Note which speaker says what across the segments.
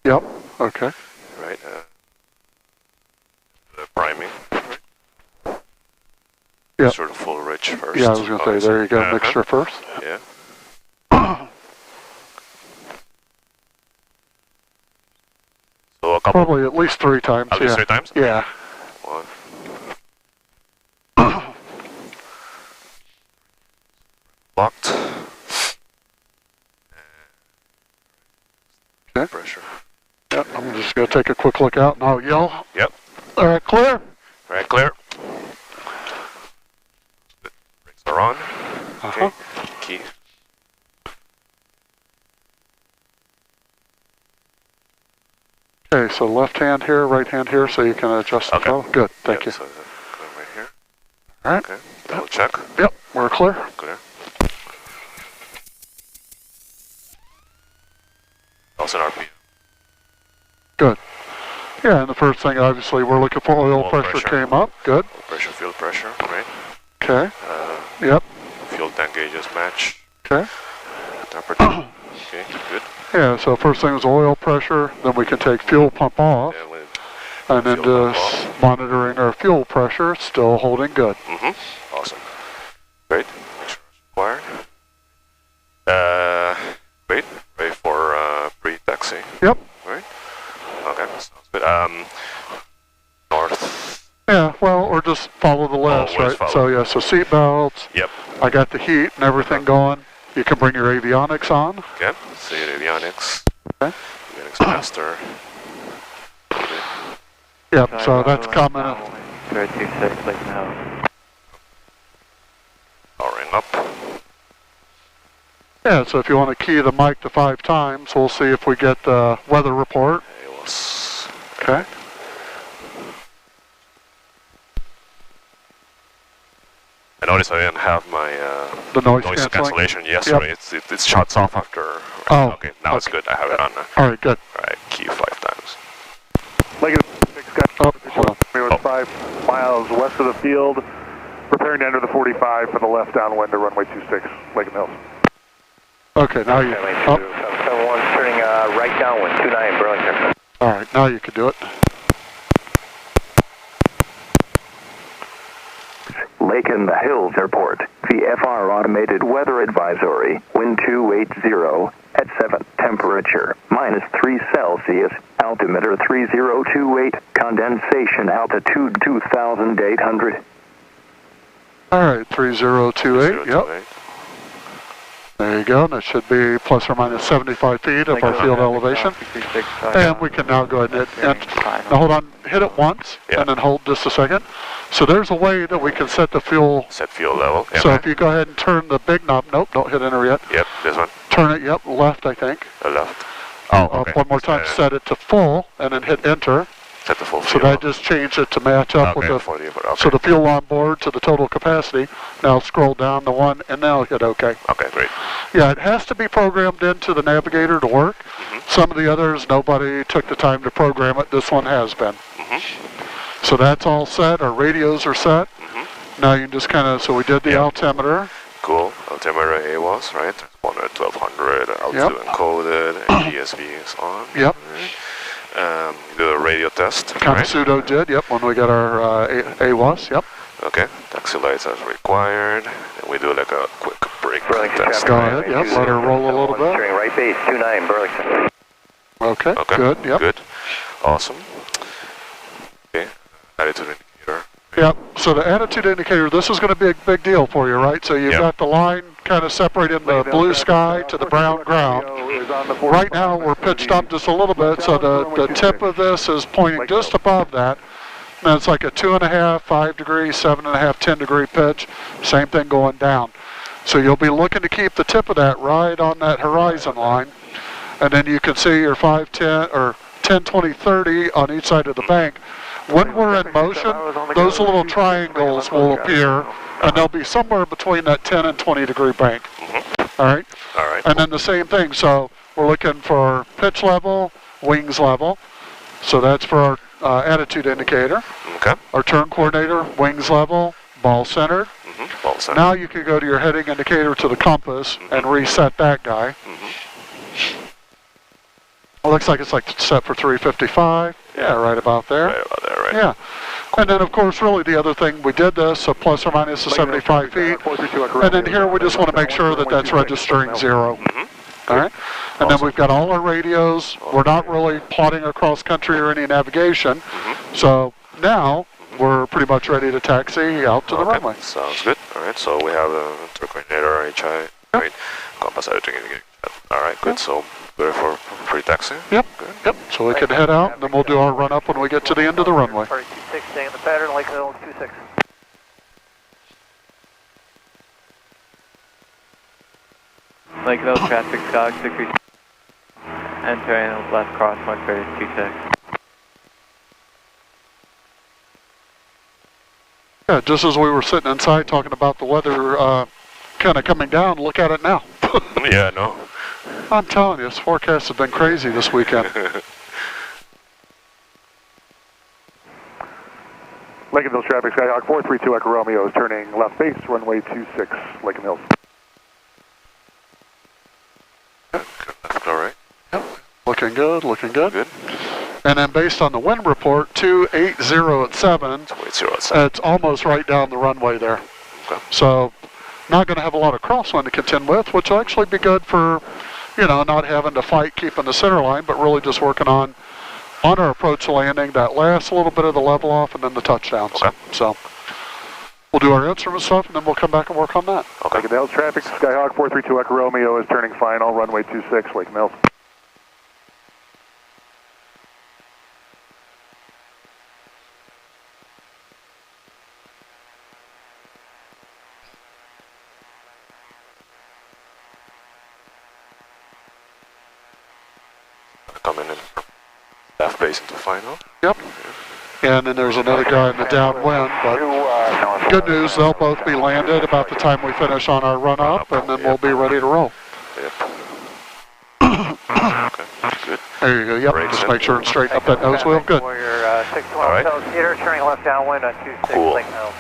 Speaker 1: Yep, okay.
Speaker 2: Right, the priming, right?
Speaker 1: Yep.
Speaker 2: Sort of full rich first.
Speaker 1: Yeah, I was going to say, there you go, mixture first.
Speaker 2: Yeah. So a couple.
Speaker 1: Probably at least 3 times.
Speaker 2: At least 3 times?
Speaker 1: Yeah.
Speaker 2: 1. Locked.
Speaker 1: Okay.
Speaker 2: Pressure.
Speaker 1: Yep, I'm just going to take a quick look out and I'll yell.
Speaker 2: Yep.
Speaker 1: All right, clear.
Speaker 2: All right, clear. Brakes are on. Okay. Key.
Speaker 1: Okay, so left hand here, right hand here, so you can adjust the throttle. Good, thank you.
Speaker 2: So right here.
Speaker 1: All right.
Speaker 2: Okay. Double check.
Speaker 1: Yep, we're clear.
Speaker 2: Clear. Also an RPM.
Speaker 1: Good. Yeah, and the first thing, obviously, we're looking for oil pressure came up. Good.
Speaker 2: Oil pressure, fuel pressure, right?
Speaker 1: Okay. Yep.
Speaker 2: Fuel tank gauges match.
Speaker 1: Okay.
Speaker 2: Temperature. Okay, good.
Speaker 1: Yeah, so first thing is oil pressure, then we can take fuel pump off, and then just monitoring our fuel pressure, still holding good.
Speaker 2: Awesome. Great. Make sure it's required. Wait for pre-taxi.
Speaker 1: Yep.
Speaker 2: Right? Okay, sounds good. North.
Speaker 1: Yeah, well, or just follow the list, right?
Speaker 2: Follow.
Speaker 1: So yeah, so seat belts.
Speaker 2: Yep.
Speaker 1: I got the heat and everything going. You can bring your avionics on.
Speaker 2: Okay, see avionics.
Speaker 1: Okay.
Speaker 2: Avionics master.
Speaker 1: Yep, so that's coming.
Speaker 3: 326, like now.
Speaker 2: Powering up.
Speaker 1: Yeah, so if you want to key the mic to 5 times, we'll see if we get the weather report.
Speaker 2: AWOS.
Speaker 1: Okay.
Speaker 2: I noticed I didn't have my
Speaker 1: the noise
Speaker 2: cancellation yesterday. Yep. It shuts off after.
Speaker 1: Oh.
Speaker 2: Okay, now it's good. I have it on now.
Speaker 1: All right, good.
Speaker 2: All right, key 5 times.
Speaker 4: Leggett 6 got
Speaker 1: hold on.
Speaker 4: we were 5 miles west of the field, preparing to enter the 45 for the left downwind to runway 26, Leggett Mills.
Speaker 1: Okay, now you.
Speaker 3: 771 turning right downwind, 29 Burlington.
Speaker 1: All right, now you can do it.
Speaker 5: Lake in the Hills Airport, VFR Automated Weather Advisory, wind 280 at 7, temperature -3 Celsius, altimeter 3028, condensation altitude 2,800.
Speaker 1: All right, 3028, yep. There you go, and it should be plus or minus 75 feet of our field elevation. And we can now go ahead and now hold on, hit it once, and then hold just a second. So there's a way that we can set the fuel.
Speaker 2: Set fuel level.
Speaker 1: So if you go ahead and turn the big knob, nope, don't hit enter yet.
Speaker 2: Yep, this one.
Speaker 1: Turn it, yep, left I think.
Speaker 2: Left. Oh, okay.
Speaker 1: One more time, set it to full, and then hit enter.
Speaker 2: Set the full
Speaker 1: fuel. So that just changed it to match up with the, so the fuel on board to the total capacity. Now scroll down to 1, and now hit OK.
Speaker 2: Okay, great.
Speaker 1: Yeah, it has to be programmed into the navigator to work. Some of the others, nobody took the time to program it. This one has been. So that's all set. Our radios are set. Now you can just kind of, so we did the altimeter.
Speaker 2: Cool. Altimeter AWOS, right? 1200, altitude encoded, and ESV is on.
Speaker 1: Yep.
Speaker 2: Do a radio test.
Speaker 1: Kind of pseudo did, yep, when we got our AWOS, yep.
Speaker 2: Okay, taxi lights as required. And we do like a quick brake test.
Speaker 1: Go ahead, yep, let her roll a little bit.
Speaker 3: Turning right base, 29 Burlington.
Speaker 1: Okay, good, yep.
Speaker 2: Good, awesome. Okay, attitude indicator.
Speaker 1: Yep, so the attitude indicator, this is going to be a big deal for you, right? So you've got the line kind of separating the blue sky to the brown ground. Right now we're pitched up just a little bit, so the tip of this is pointing just above that. And it's like a 2.5, 5 degree, 7.5, 10 degree pitch. Same thing going down. So you'll be looking to keep the tip of that right on that horizon line. And then you can see your 5, 10, or 10, 20, 30 on each side of the bank. When we're in motion, those little triangles will appear, and they'll be somewhere between that 10 and 20 degree bank. All right?
Speaker 2: All right.
Speaker 1: And then the same thing, so we're looking for pitch level, wings level. So that's for our attitude indicator.
Speaker 2: Okay.
Speaker 1: Our turn coordinator, wings level, ball centered.
Speaker 2: Ball centered.
Speaker 1: Now you can go to your heading indicator to the compass and reset that guy. It looks like it's like set for 355. Yeah, right about there.
Speaker 2: Right about there, right?
Speaker 1: Yeah. And then, of course, really the other thing, we did this, so plus or minus the 75 feet. And then here we just want to make sure that that's registering 0. All right? And then we've got all our radios. We're not really plotting across country or any navigation. So now we're pretty much ready to taxi out to the runway.
Speaker 2: Sounds good. All right, so we have the tour coordinator, HI, right? Compass editing. All right, good. So good for free taxi.
Speaker 1: Yep. Yep. So we can head out, and then we'll do our run up when we get to the end of the runway.
Speaker 3: 26, stay in the pattern, Lake Hill 26.
Speaker 6: Lake Hill traffic, Skog 63. Entering left cross, mark 26.
Speaker 1: Yeah, just as we were sitting inside talking about the weather kind of coming down, look at it now.
Speaker 2: Yeah, no.
Speaker 1: I'm telling you, this forecast has been crazy this weekend.
Speaker 4: Lincoln Hills traffic, Skyhawk 432 Echo Romeo is turning left base, runway 26, Lincoln Hills.
Speaker 2: All right.
Speaker 1: Yep. Looking good, looking good.
Speaker 2: Good.
Speaker 1: And then based on the wind report, 280 at 7,
Speaker 2: 280 at 7.
Speaker 1: it's almost right down the runway there.
Speaker 2: Okay.
Speaker 1: So not going to have a lot of crosswind to contend with, which will actually be good for, you know, not having to fight keeping the center line, but really just working on our approach landing, that last little bit of the level off, and then the touchdowns.
Speaker 2: Okay.
Speaker 1: So we'll do our instrument stuff, and then we'll come back and work on that.
Speaker 2: Okay.
Speaker 4: Lincoln Hills traffic, Skyhawk 432 Echo Romeo is turning final, runway 26, Lincoln Hills.
Speaker 2: Coming in from left base into final.
Speaker 1: Yep. And then there's another guy in the downwind, but good news, they'll both be landed about the time we finish on our run up, and then we'll be ready to roll.
Speaker 2: Yep. Okay, good.
Speaker 1: There you go, yep,
Speaker 2: Brakes
Speaker 1: just
Speaker 2: in.
Speaker 1: make sure and straighten up that nose wheel, good.
Speaker 3: Warrior 621
Speaker 2: All right.
Speaker 3: South Theater, turning left downwind on 26,
Speaker 2: Cool.
Speaker 3: Lincoln Hills.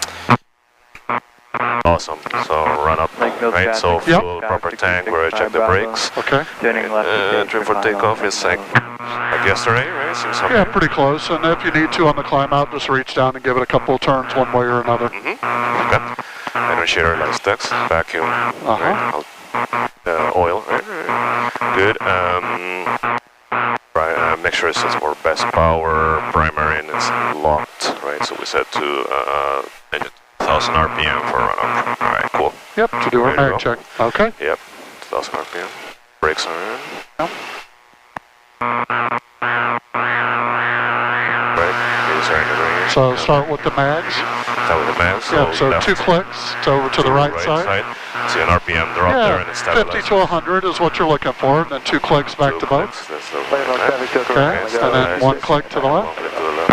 Speaker 2: Awesome. So run up,
Speaker 6: Lake Hill
Speaker 2: right? So
Speaker 6: traffic,
Speaker 2: fuel,
Speaker 6: Skyhawk
Speaker 2: proper tank,
Speaker 6: 66,
Speaker 2: we're check the
Speaker 6: Bravo.
Speaker 2: brakes.
Speaker 1: Okay,
Speaker 6: Turning left.
Speaker 2: Trim for takeoff is like yesterday, right? Seems okay.
Speaker 1: yeah, pretty close, and if you need to on the climb out, just reach down and give it a couple of turns one way or another.
Speaker 2: Okay. Initiator, light sticks, vacuum, right? Oil, right? Good. Right, make sure it says for best power, primary, and it's locked, right? So we set to 1000 RPM for run up. All right, cool.
Speaker 1: Yep, to do our
Speaker 2: There you
Speaker 1: mag
Speaker 2: go.
Speaker 1: check. Okay,
Speaker 2: Yep, 1000 RPM. Brakes are in.
Speaker 1: Yep.
Speaker 2: Right, these are in the range.
Speaker 1: so start with the mags.
Speaker 2: That was the max.
Speaker 1: Yep, so
Speaker 2: left
Speaker 1: 2 clicks to over to the right side.
Speaker 2: See an RPM drop there and it's
Speaker 1: Yeah, 50 to 100 is what you're looking for, and then 2 clicks back to both.
Speaker 2: That's the
Speaker 4: Lincoln Hills traffic, Silver
Speaker 1: Okay,
Speaker 4: Road.
Speaker 1: and then 1 click to the left.
Speaker 2: One click to the left.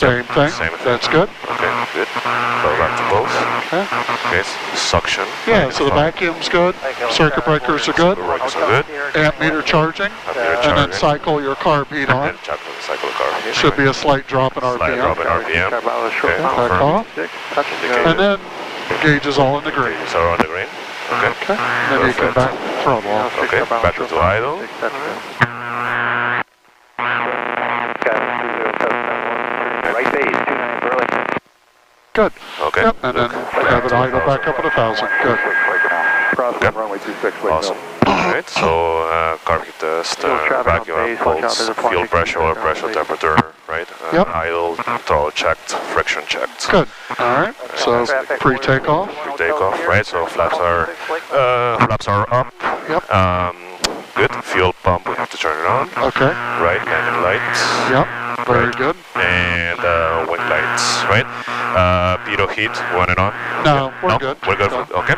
Speaker 1: Same thing.
Speaker 2: Same thing.
Speaker 1: That's good.
Speaker 2: Okay, good. Go back to both.
Speaker 1: Okay.
Speaker 2: Okay, suction.
Speaker 1: Yeah, so the vacuum's good, circuit breakers are good,
Speaker 2: Brakes are good.
Speaker 1: amp meter charging,
Speaker 2: Meter
Speaker 1: and then
Speaker 2: charging.
Speaker 1: cycle your carb heat on.
Speaker 2: And check the cycle car.
Speaker 1: Should be a slight drop in
Speaker 2: Slight drop in
Speaker 1: RPM.
Speaker 2: RPM. Okay,
Speaker 1: Back
Speaker 2: confirm.
Speaker 1: off.
Speaker 2: Indicated.
Speaker 1: And then gauge is all in the green.
Speaker 2: So on the green. Okay.
Speaker 1: Okay, and then you come back throttle off.
Speaker 2: Okay, back to idle.
Speaker 3: Right base, 29 Burlington.
Speaker 1: Good.
Speaker 2: Okay.
Speaker 1: Yep, and then have it idle back up at 1,000. Good.
Speaker 4: Crosswind, runway 26, Lincoln
Speaker 2: Awesome.
Speaker 4: Hills.
Speaker 2: Alright, so carb heat test, vacuum outputs, fuel pressure, oil pressure, temperature, right?
Speaker 1: Yep.
Speaker 2: Idle, throttle checked, friction checked.
Speaker 1: Good. All right. So pre-takeoff.
Speaker 2: Takeoff, right? So flaps are up.
Speaker 1: Yep.
Speaker 2: Good. Fuel pump, we have to turn it on.
Speaker 1: Okay.
Speaker 2: Right, landing lights.
Speaker 1: Yep. Very good.
Speaker 2: And wing lights, right? Pitot heat, on and on.
Speaker 1: No, we're good.
Speaker 2: We're good.
Speaker 1: No.
Speaker 2: Okay.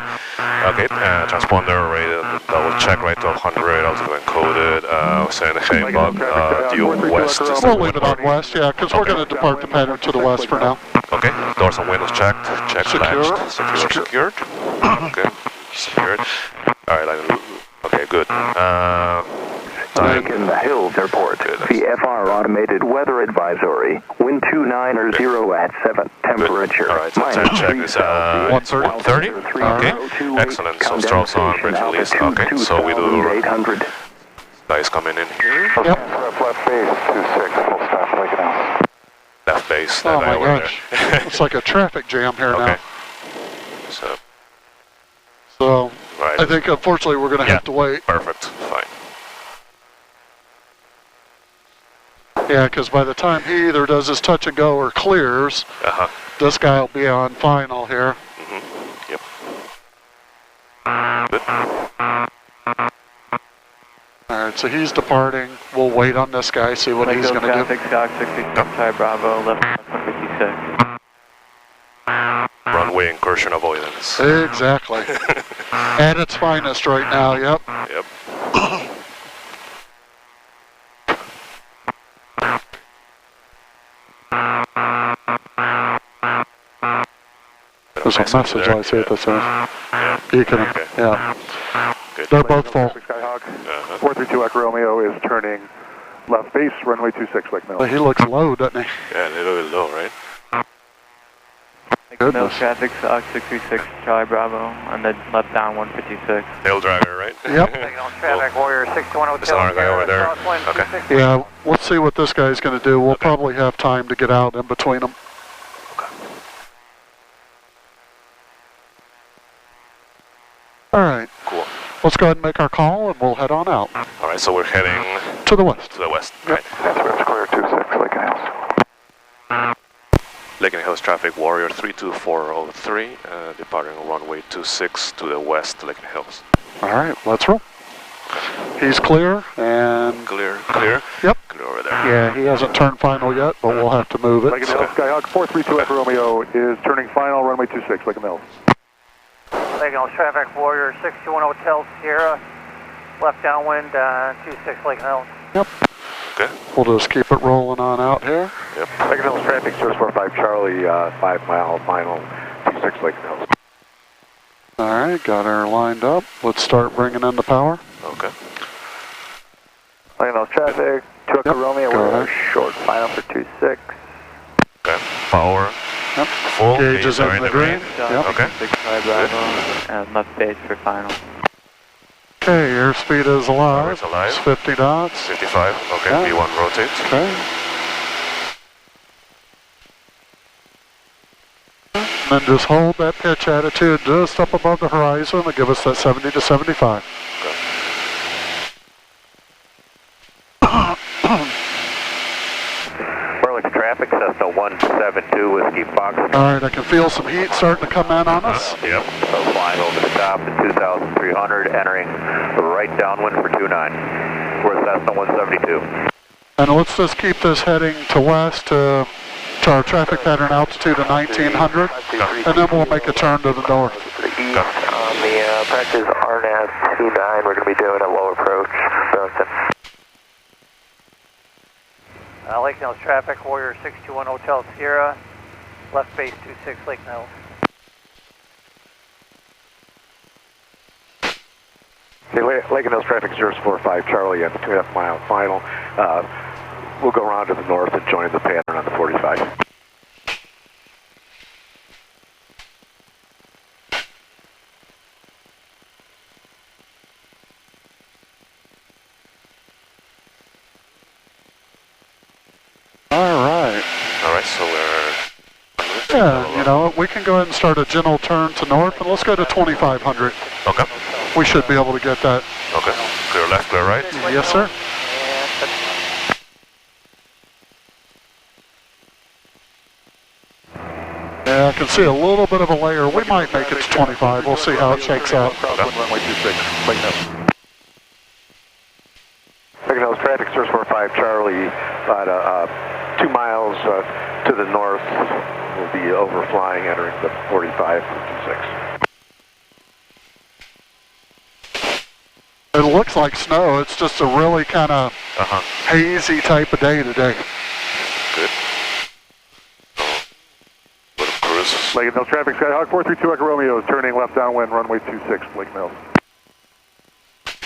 Speaker 2: Okay. Transponder rated. Double check right to 100. Also encoded. Saying hey bug. Due west. Is the
Speaker 1: We'll leave
Speaker 2: wind
Speaker 1: it on
Speaker 2: warning.
Speaker 1: west, yeah, because we're going to depart the pattern to the west for now.
Speaker 2: Okay. Doors and windows checked. Check
Speaker 1: Secure.
Speaker 2: latched. Secured. Okay. Secured. All right. Okay. Good. Time.
Speaker 5: Lincoln Hills Airport. VFR automated weather advisory. Wind 290 at 7. Temperature.
Speaker 2: All right, so time check is 130. Okay, excellent. So Strauss on, bridge release. Okay, so we do Guys coming in here.
Speaker 1: Yep.
Speaker 4: Left base, 26, full stop, Lake House.
Speaker 2: Left base,
Speaker 1: Oh
Speaker 2: that guy
Speaker 1: my
Speaker 2: over
Speaker 1: gosh.
Speaker 2: there.
Speaker 1: It's like a traffic jam here
Speaker 2: Okay.
Speaker 1: now. So
Speaker 2: Right.
Speaker 1: I think unfortunately we're going to
Speaker 2: Yeah.
Speaker 1: have to wait.
Speaker 2: Perfect. Fine.
Speaker 1: Yeah, because by the time he either does his touch and go or clears,
Speaker 2: Uh-huh.
Speaker 1: this guy will be on final here.
Speaker 2: Yep. Good.
Speaker 1: All right, so he's departing. We'll wait on this guy, see what he's
Speaker 6: Lakeville
Speaker 1: going to do.
Speaker 6: traffic, Scott 66, Charlie Bravo, left 156.
Speaker 2: Runway incursion avoidance.
Speaker 1: Exactly. At its finest right now, yep.
Speaker 2: Yep.
Speaker 1: There's a message
Speaker 2: there.
Speaker 1: I see at this end.
Speaker 2: Yeah.
Speaker 1: You can,
Speaker 2: Okay.
Speaker 1: yeah.
Speaker 2: Good.
Speaker 1: They're both full.
Speaker 4: Skyhawk,
Speaker 2: Uh-huh.
Speaker 4: 432 Echo Romeo is turning left base, runway 26, Lake Mills.
Speaker 1: But he looks low, doesn't he?
Speaker 2: Yeah, a little bit low, right?
Speaker 6: Lakeville
Speaker 1: Goodness.
Speaker 6: traffic, Scott 636, Charlie Bravo, on the left down 156.
Speaker 2: Tail driver, right?
Speaker 1: Yep.
Speaker 3: Traffic Warrior 6102.
Speaker 2: There's another guy over there. Okay.
Speaker 1: Yeah, let's see what this guy's going to do. We'll probably have time to get out in between them. All right,
Speaker 2: Cool.
Speaker 1: let's go ahead and make our call and we'll head on out
Speaker 2: All right, so we're heading
Speaker 1: to the west.
Speaker 2: to the west,
Speaker 1: Yep.
Speaker 2: right?
Speaker 5: That's clear 26, Lake House.
Speaker 2: Lake and Hills traffic, Warrior 32403, departing runway 26 to the west, Lake and Hills.
Speaker 1: All right, let's roll. He's clear and
Speaker 2: Clear, clear?
Speaker 1: Yep.
Speaker 2: Clear over there.
Speaker 1: yeah, he hasn't turned final yet, but we'll have to move
Speaker 4: Lake
Speaker 1: it.
Speaker 4: Mills, Skyhawk, 432 Echo Romeo is turning final, runway 26, Lake Mills.
Speaker 3: Lake Mills traffic Warrior 61 Hotel Sierra, left downwind 26 Lake Mills.
Speaker 2: Okay.
Speaker 1: We'll just keep it rolling on out here.
Speaker 4: Lake Mills traffic, 045 Charlie, 5 mile final, 26 Lake Mills.
Speaker 1: All right, got her lined up. Let's start bringing in the power.
Speaker 2: Okay.
Speaker 3: Lake Mills traffic, 2 Echo
Speaker 1: Yep,
Speaker 3: Romeo,
Speaker 1: go
Speaker 3: we're
Speaker 1: ahead.
Speaker 3: short final for 26.
Speaker 2: Okay. Power.
Speaker 1: Yep.
Speaker 2: Full.
Speaker 1: Gauges
Speaker 2: are
Speaker 1: in the green.
Speaker 6: Scott
Speaker 1: Yep.
Speaker 2: Okay.
Speaker 6: 66, Charlie Bravo, and left base for final.
Speaker 1: Okay, airspeed is alive.
Speaker 2: Power's alive.
Speaker 1: It's 50 knots.
Speaker 2: 55. Okay.
Speaker 1: Yeah.
Speaker 2: V1 rotate.
Speaker 1: Okay. And then just hold that pitch attitude just up above the horizon and give us that 70 to 75.
Speaker 3: Burlington traffic, Cessna 172 Whiskey Fox.
Speaker 1: All right, I can feel some heat starting to come in on us.
Speaker 2: Yep.
Speaker 3: So flying over the top at 2,300, entering right downwind for 29. We're Cessna 172.
Speaker 1: And let's just keep this heading to west to our traffic pattern altitude of 1900, and then we'll make a turn to the north.
Speaker 3: To the east on the practice RNAV 29, we're going to be doing a low approach, Burlington. Lake Mills traffic, Warrior 621 Hotel Sierra, left base 26 Lake Mills.
Speaker 4: Okay, Lake Mills traffic, 045 Charlie, at the 2.5 mile final. We'll go around to the north and join the pattern on the 45.
Speaker 1: All right.
Speaker 2: All right, so we're...
Speaker 1: Yeah, you know, we can go ahead and start a gentle turn to north, and let's go to 2500.
Speaker 2: Okay.
Speaker 1: We should be able to get that.
Speaker 2: Okay. Clear left, clear right.
Speaker 1: Yes, sir. Yeah, I can see a little bit of a layer. We might make it to 25. We'll see how it shakes out.
Speaker 4: Crosswind runway 26, Lake Mills. Lake Mills traffic, 045 Charlie, about 2 miles to the north. We'll be overflying, entering the 45 56.
Speaker 1: It looks like snow. It's just a really kind of hazy type of day today.
Speaker 2: Good. Little cruise.
Speaker 4: Lake Mills traffic, Skyhawk 432 Echo Romeo is turning left downwind, runway 26, Lake Mills.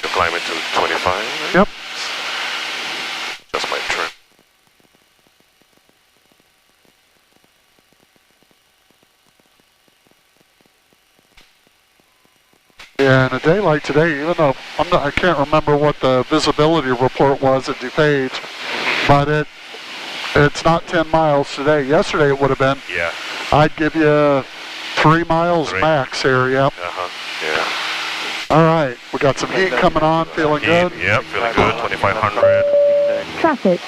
Speaker 2: You're climbing to 25. Right?
Speaker 1: Yep.
Speaker 2: That's my turn.
Speaker 1: Yeah, and a day like today, even though I can't remember what the visibility report was at DuPage, but it's not 10 miles today. Yesterday it would have been.
Speaker 2: Yeah.
Speaker 1: I'd give you 3 miles max here, yep.
Speaker 2: Yeah.
Speaker 1: All right, we got some heat coming on, feeling good.
Speaker 2: Yep, feeling good, 2500.
Speaker 7: Traffic.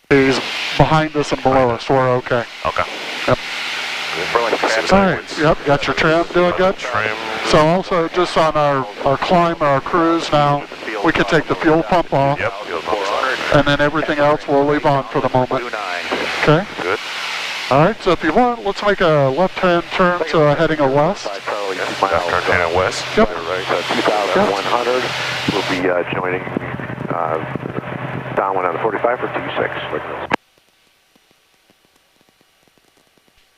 Speaker 1: He's behind us and below us, we're okay.
Speaker 2: Okay.
Speaker 1: Yep. All right, yep, got your trim doing good?
Speaker 2: Trim.
Speaker 1: So also, just on our climb or our cruise now, we can take the fuel pump off.
Speaker 2: Yep, fuel pump's on.
Speaker 1: And then everything else we'll leave on for the moment. Okay?
Speaker 2: Good.
Speaker 1: All right, so if you want, let's make a left-hand turn to heading west.
Speaker 2: Left turn west.
Speaker 1: Yep.
Speaker 4: Right, 2,100. We'll be joining downwind on the 45 for 26.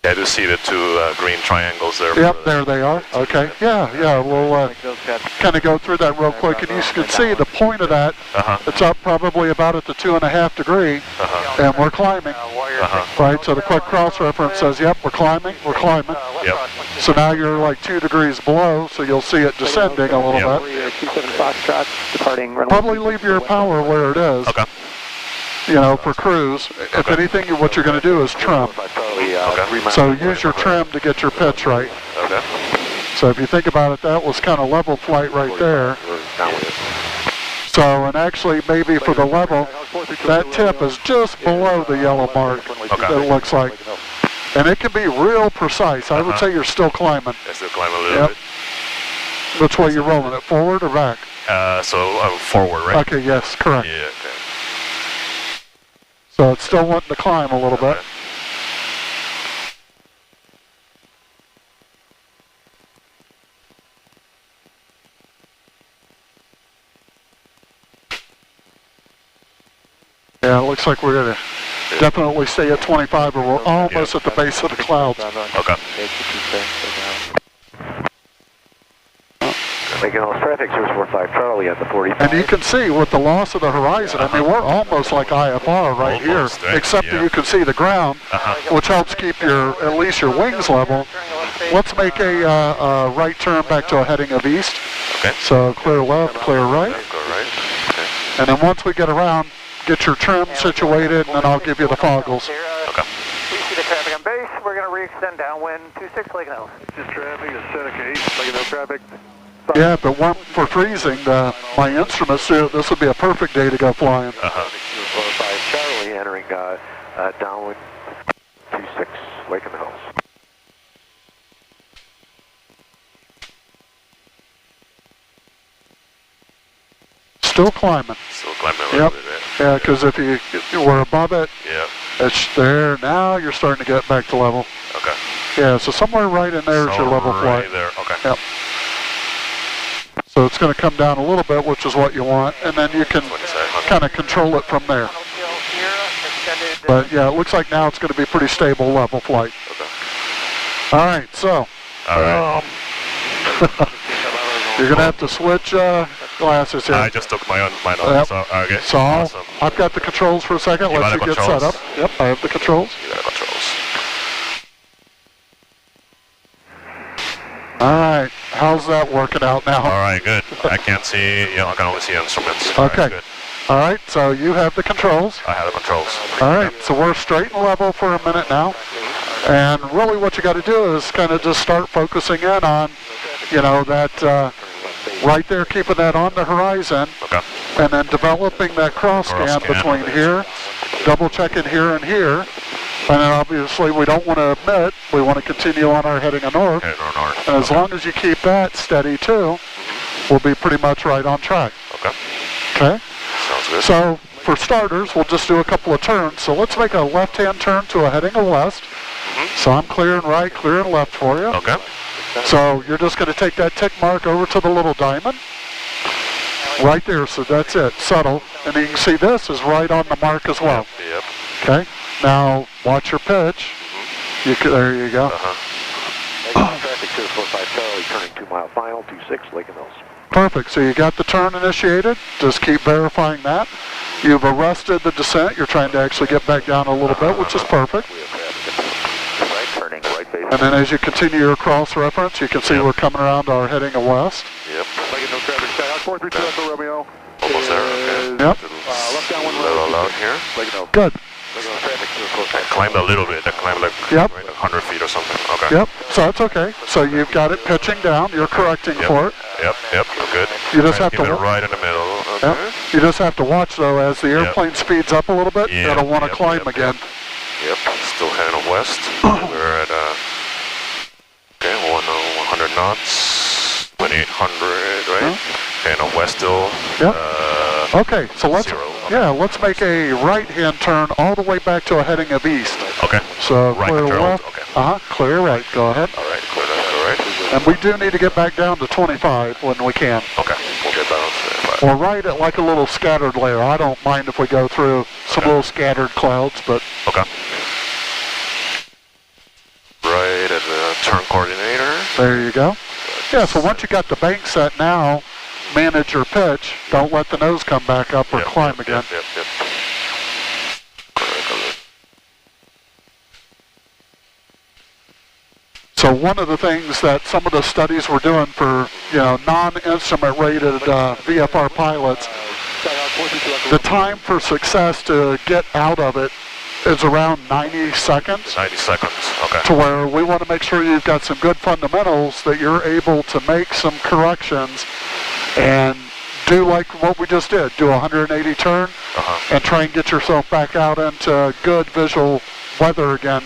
Speaker 2: Yeah, I do see the two green triangles there.
Speaker 1: Yep, there they are. Okay, yeah, we'll kind of go through that real quick, and you can see the point of that. It's up probably about at the 2.5 degree, and we're climbing. Right, so the quick cross-reference says, yep, we're climbing.
Speaker 2: Yep.
Speaker 1: So now you're like 2 degrees below, so you'll see it descending a little bit. Probably leave your power where it is.
Speaker 2: Okay.
Speaker 1: You know, for cruise. If anything, what you're going to do is trim. So use your trim to get your pitch right.
Speaker 2: Okay.
Speaker 1: So if you think about it, that was kind of level flight right there. So, and actually maybe for the level, that tip is just below the yellow mark, it looks like. And it can be real precise. I would say you're still climbing.
Speaker 2: Still climbing a little bit.
Speaker 1: Which way you rolling it, forward or back?
Speaker 2: So forward, right?
Speaker 1: Okay, yes, correct.
Speaker 2: Yeah, okay.
Speaker 1: So it's still wanting to climb a little bit. Yeah, it looks like we're going to definitely stay at 25, or we're almost at the base of the clouds.
Speaker 2: Okay.
Speaker 4: Making all traffic, 045 Charlie at the 45.
Speaker 1: And you can see with the loss of the horizon, I mean, we're almost like IFR right here, except that you can see the ground, which helps keep at least your wings level. Let's make a right turn back to a heading of east.
Speaker 2: Okay.
Speaker 1: So clear left, clear right.
Speaker 2: Go right. Okay.
Speaker 1: And then once we get around, get your trim situated, and then I'll give you the foggles.
Speaker 2: Okay.
Speaker 3: We see the traffic on base. We're going to re-extend downwind 26 Lake Hill.
Speaker 4: Just traffic, it's Seneca 8, Lake Hill traffic.
Speaker 1: Yeah, if it weren't for freezing, my instruments, this would be a perfect day to go flying.
Speaker 4: 045 Charlie entering downwind 26 Lake in the Hills.
Speaker 1: Still climbing.
Speaker 2: Still climbing a little bit.
Speaker 1: Yeah, because if you were above it, it's there. Now you're starting to get back to level.
Speaker 2: Okay.
Speaker 1: Yeah, so somewhere right in there is your level flight.
Speaker 2: Right there, okay.
Speaker 1: Yep. So it's going to come down a little bit, which is what you want, and then you can kind of control it from there. But yeah, it looks like now it's going to be pretty stable level flight.
Speaker 2: Okay.
Speaker 1: All right, so.
Speaker 2: All right.
Speaker 1: You're going to have to switch glasses here.
Speaker 2: I just took mine off, so, okay.
Speaker 1: So
Speaker 2: awesome.
Speaker 1: I've got the controls for a second. Let you get set up. Yep, I have the controls.
Speaker 2: You got the controls.
Speaker 1: All right, how's that working out now?
Speaker 2: All right, good. I can't see, I can only see instruments.
Speaker 1: Okay.
Speaker 2: Good.
Speaker 1: All right, so you have the controls.
Speaker 2: I have the controls.
Speaker 1: All right, so we're straight and level for a minute now. And really what you got to do is kind of just start focusing in on, that right there, keeping that on the horizon.
Speaker 2: Okay.
Speaker 1: And then developing that cross scan between here, double checking here and here. And then obviously we don't want to omit, we want to continue on our heading north. And as long as you keep that steady too, we'll be pretty much right on track.
Speaker 2: Okay.
Speaker 1: Okay?
Speaker 2: Sounds good.
Speaker 1: So for starters, we'll just do a couple of turns. So let's make a left-hand turn to a heading of west. So I'm clearing right, clearing left for you.
Speaker 2: Okay.
Speaker 1: So you're just going to take that tick mark over to the little diamond. Right there, so that's it, subtle. And you can see this is right on the mark as well.
Speaker 2: Yep.
Speaker 1: Okay, now watch your pitch. There you go.
Speaker 4: Traffic 245 Charlie, turning 2 mile final, 26 Lake and Hills.
Speaker 1: Perfect, so you got the turn initiated. Just keep verifying that. You've arrested the descent. You're trying to actually get back down a little bit, which is perfect.
Speaker 4: Right turning, right base
Speaker 1: And then as you continue your cross-reference, you can see we're coming around our heading of west.
Speaker 2: Yep.
Speaker 4: No traffic, Skyhawk 432 Echo Romeo.
Speaker 2: Almost there, okay.
Speaker 1: Yep.
Speaker 4: Left down one
Speaker 2: Little out here.
Speaker 1: Good.
Speaker 2: I climbed a little bit. I climbed like
Speaker 1: Yep.
Speaker 2: 100 feet or something. Okay.
Speaker 1: Yep, so that's okay. So you've got it pitching down, you're correcting for it.
Speaker 2: Yep, good.
Speaker 1: You just have to
Speaker 2: keep it
Speaker 1: wa-
Speaker 2: right in the middle. Okay.
Speaker 1: Yep. You just have to watch though, as the airplane speeds up a little bit, it'll want to climb again.
Speaker 2: Yep, still heading west. We're at, okay, 100 knots, 2800, right? Heading west still.
Speaker 1: Yep. Okay, so let's let's make a right-hand turn all the way back to a heading of east.
Speaker 2: Okay.
Speaker 1: So
Speaker 2: Right,
Speaker 1: clear
Speaker 2: Gerald,
Speaker 1: left.
Speaker 2: okay.
Speaker 1: Clear right. Go ahead.
Speaker 2: All right, clear left, all right.
Speaker 1: And we do need to get back down to 25 when we can.
Speaker 2: Okay, we'll get down to 5.
Speaker 1: Or right at like a little scattered layer. I don't mind if we go through some little scattered clouds, but
Speaker 2: Okay. Right at the turn coordinator.
Speaker 1: there you go. Yeah, so once you got the bank set now, manage your pitch. Don't let the nose come back up or climb again.
Speaker 2: Yep.
Speaker 1: So one of the things that some of the studies were doing for, non-instrument rated VFR pilots, the time for success to get out of it is around 90 seconds.
Speaker 2: 90 seconds, okay.
Speaker 1: To where we want to make sure you've got some good fundamentals, that you're able to make some corrections and do like what we just did, do a 180 turn and try and get yourself back out into good visual weather again,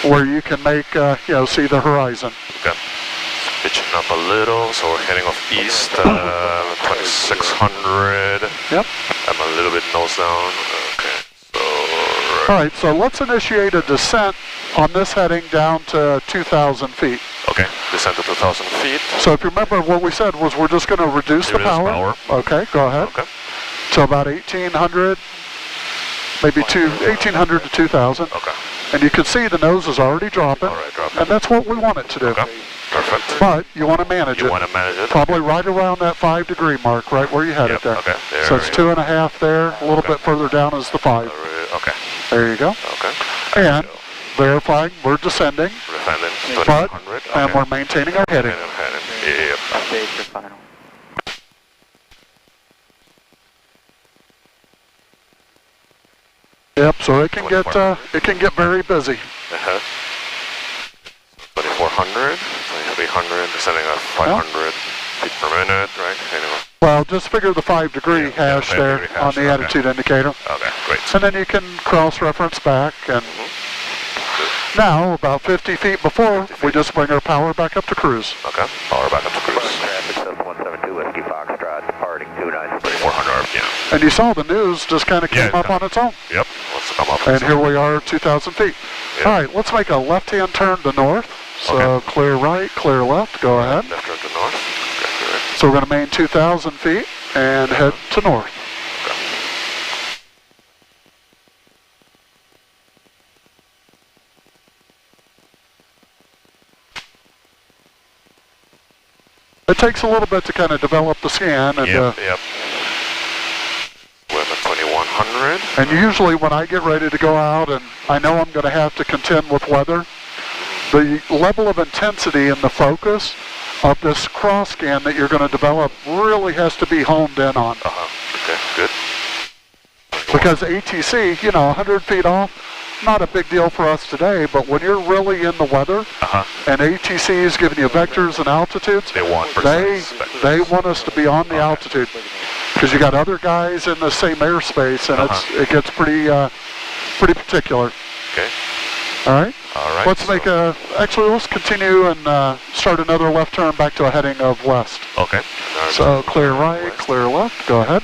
Speaker 1: where you can make, see the horizon.
Speaker 2: Okay. Pitching up a little, so we're heading off east, 2600.
Speaker 1: Yep.
Speaker 2: I'm a little bit nose down. Okay. So,
Speaker 1: All right, so let's initiate a descent on this heading down to 2,000 feet.
Speaker 2: Okay, descent to 2,000 feet.
Speaker 1: So if you remember, what we said was we're just going to reduce the power. Okay, go ahead.
Speaker 2: Okay.
Speaker 1: To about 1,800, maybe 1,800 to 2,000.
Speaker 2: Okay.
Speaker 1: And you can see the nose is already dropping.
Speaker 2: All right, dropping.
Speaker 1: And that's what we want it to do.
Speaker 2: Okay, perfect.
Speaker 1: But you want to manage it.
Speaker 2: You want to manage it?
Speaker 1: Probably right around that 5-degree mark, right where you had it there.
Speaker 2: Okay. There
Speaker 1: So it's 2.5 there. A little bit further down is the 5.
Speaker 2: Okay.
Speaker 1: There you go.
Speaker 2: Okay.
Speaker 1: And verifying we're descending,
Speaker 2: Descending
Speaker 1: but
Speaker 2: 2,100.
Speaker 1: and we're maintaining our heading.
Speaker 2: Yep.
Speaker 6: Update your final.
Speaker 1: Yep. So it can get very busy.
Speaker 2: 2,400, 2,300, descending at 500 feet per minute, right? Anyway.
Speaker 1: Well, just figure the 5-degree hash there on the attitude indicator.
Speaker 2: Okay, great.
Speaker 1: And then you can cross-reference back, and now, about 50 feet before, we just bring our power back up to cruise.
Speaker 2: Okay, power back up to cruise.
Speaker 5: Traffic 172 Whiskey Foxtrot, departing 29.
Speaker 2: 400 RPM.
Speaker 1: And you saw the news just kind of came up on its own.
Speaker 2: Yep, let's come up.
Speaker 1: And here we are, 2,000 feet.
Speaker 2: Yep.
Speaker 1: All right, let's make a left-hand turn to north. So clear right, clear left, go ahead.
Speaker 2: Left turn to north. Okay, good.
Speaker 1: So we're going to main 2,000 feet and head to north. It takes a little bit to kind of develop the scan. And,
Speaker 2: Yep. We're at 2,100.
Speaker 1: and usually when I get ready to go out and I know I'm going to have to contend with weather, the level of intensity and the focus of this cross scan that you're going to develop really has to be honed in on.
Speaker 2: Okay, good.
Speaker 1: Because ATC, 100 feet off, not a big deal for us today, but when you're really in the weather and ATC is giving you vectors and altitudes,
Speaker 2: They want
Speaker 1: they
Speaker 2: precise
Speaker 1: want us to be on the altitude, because you got other guys in the same airspace, and it gets pretty particular.
Speaker 2: Okay.
Speaker 1: All right.
Speaker 2: All right.
Speaker 1: Let's make let's continue and start another left turn back to a heading of west.
Speaker 2: Okay.
Speaker 1: So clear right, clear left. Go ahead.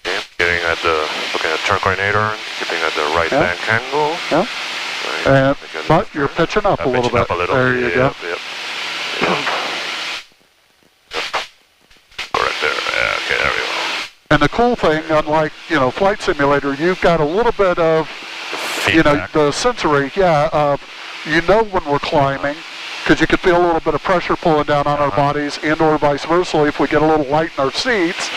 Speaker 2: Looking at turn coordinator, keeping at the right bank angle.
Speaker 1: Yeah.
Speaker 2: Right.
Speaker 1: But you're pitching up a little bit. There you go.
Speaker 2: Yep. Right there. Okay, there we go.
Speaker 1: And the cool thing, unlike Flight Simulator, you've got a little bit of
Speaker 2: Feedback.
Speaker 1: the sensory, of when we're climbing, because you could feel a little bit of pressure pulling down on our bodies, and or vice versa if we get a little light in our seats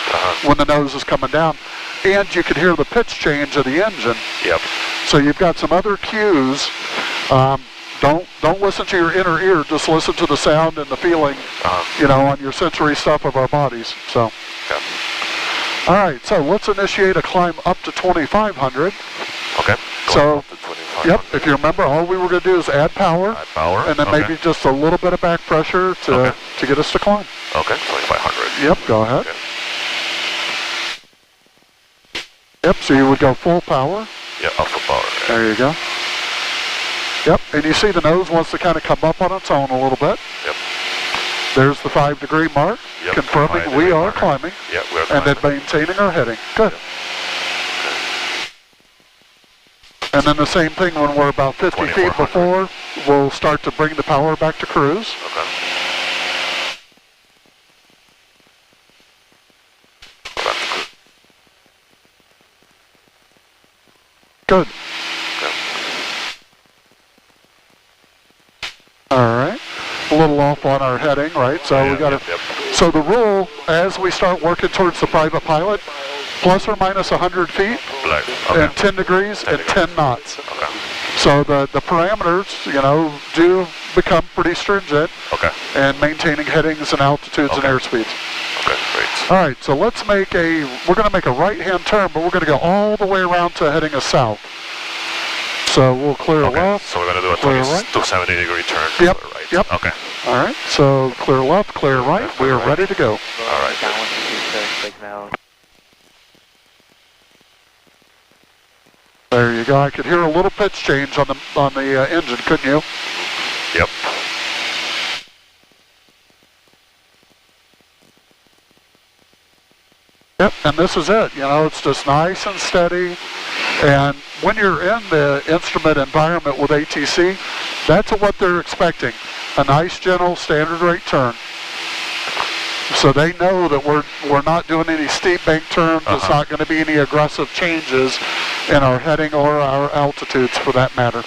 Speaker 1: when the nose is coming down. And you could hear the pitch change of the engine.
Speaker 2: Yep.
Speaker 1: So you've got some other cues. Don't listen to your inner ear. Just listen to the sound and the feeling, you know, on your sensory stuff of our bodies. So.
Speaker 2: Okay.
Speaker 1: All right. So let's initiate a climb up to 2,500.
Speaker 2: Okay.
Speaker 1: So. Yep, if you remember, all we were going to do is add power,
Speaker 2: and
Speaker 1: then maybe just a little bit of back pressure to get us to climb.
Speaker 2: Okay, 2,500.
Speaker 1: Yep, go ahead.
Speaker 2: Okay.
Speaker 1: Yep, so you would go full power.
Speaker 2: Yeah, up full power. Yeah.
Speaker 1: There you go. Yep, and you see the nose wants to kind of come up on its own a little bit.
Speaker 2: Yep.
Speaker 1: There's the 5-degree mark, confirming we are climbing.
Speaker 2: Yeah, we are climbing.
Speaker 1: And then maintaining our heading. Good.
Speaker 2: Yep.
Speaker 1: And then the same thing when we're about 50 feet before, we'll start to bring the power back to cruise.
Speaker 2: Okay.
Speaker 1: Good.
Speaker 2: Okay.
Speaker 1: All right. A little off on our heading, right? So we got to. So the rule, as we start working towards the private pilot, plus or minus 100 feet, and 10 degrees, and 10 knots.
Speaker 2: Okay.
Speaker 1: So the parameters, you know, do become pretty stringent.
Speaker 2: Okay.
Speaker 1: And maintaining headings and altitudes and airspeeds.
Speaker 2: Okay, great.
Speaker 1: All right, so let's we're going to make a right-hand turn, but we're going to go all the way around to heading us south. So we'll clear left.
Speaker 2: So we're going to do a 270-degree turn.
Speaker 1: Yep.
Speaker 2: Right.
Speaker 1: Yep.
Speaker 2: Okay.
Speaker 1: All right, so clear left, clear right. We are ready to go.
Speaker 2: All right.
Speaker 1: There you go. I could hear a little pitch change on the engine, couldn't you?
Speaker 2: Yep.
Speaker 1: Yep, and this is it. You know, it's just nice and steady. And when you're in the instrument environment with ATC, that's what they're expecting. A nice, gentle, standard rate turn. So they know that we're not doing any steep bank turns. It's not going to be any aggressive changes in our heading or our altitudes for that matter.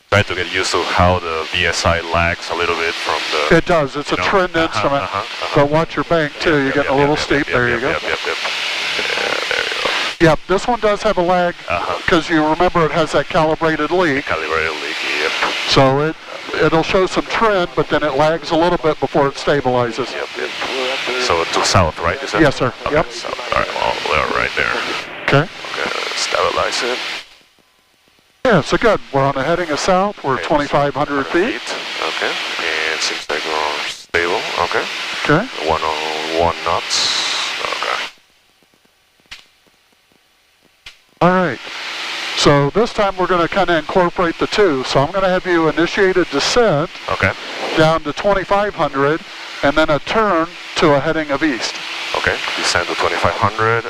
Speaker 2: Try to get used to how the VSI lags a little bit from the...
Speaker 1: It does. It's a trend instrument. But watch your bank, too. You're getting a little steep. There you go.
Speaker 2: Yeah, there you go.
Speaker 1: Yep, this one does have a lag because you remember it has that calibrated leak.
Speaker 2: Calibrated leak, yep.
Speaker 1: So it'll show some trend, but then it lags a little bit before it stabilizes.
Speaker 2: Yep. So to south, right? Is that?
Speaker 1: Yes, sir.
Speaker 2: Okay,
Speaker 1: Yep.
Speaker 2: South. All right, well, we're right there.
Speaker 1: Okay.
Speaker 2: Okay, stabilize it.
Speaker 1: Yeah, so good. We're on a heading of south. We're 2,500 feet.
Speaker 2: Okay, and it seems like we're stable. Okay.
Speaker 1: Okay.
Speaker 2: 101 knots. Okay.
Speaker 1: All right. So this time we're going to kind of incorporate the two. So I'm going to have you initiate a descent down to 2,500 and then a turn to a heading of east.
Speaker 2: Okay, descend to 2,500,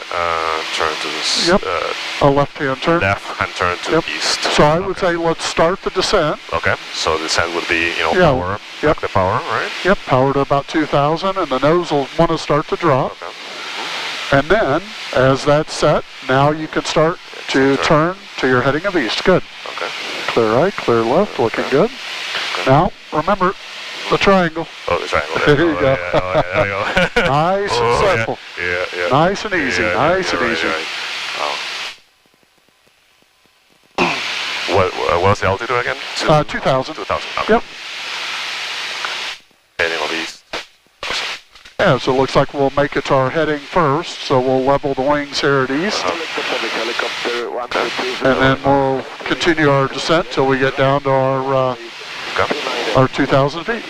Speaker 2: turn to the
Speaker 1: a left-hand turn.
Speaker 2: Left-hand turn to east.
Speaker 1: So I would say let's start the descent.
Speaker 2: Okay, so the descent would be, power, the power, right?
Speaker 1: Yep, power to about 2,000, and the nose will want to start to drop.
Speaker 2: Okay.
Speaker 1: And then, as that's set, now you can start to turn to your heading of east. Good.
Speaker 2: Okay.
Speaker 1: Clear right, clear left, looking good. Okay. Now, remember, the triangle.
Speaker 2: Oh, the triangle.
Speaker 1: There you go.
Speaker 2: Yeah, there you go.
Speaker 1: Nice and simple.
Speaker 2: Yeah.
Speaker 1: Nice and easy. Nice and easy.
Speaker 2: Right. What's the altitude again?
Speaker 1: 2,000.
Speaker 2: 2,000. Okay.
Speaker 1: Yep.
Speaker 2: Heading of east. Awesome.
Speaker 1: Yeah, so it looks like we'll make it to our heading first, so we'll level the wings here at east. And then we'll continue our descent till we get down to our 2,000 feet.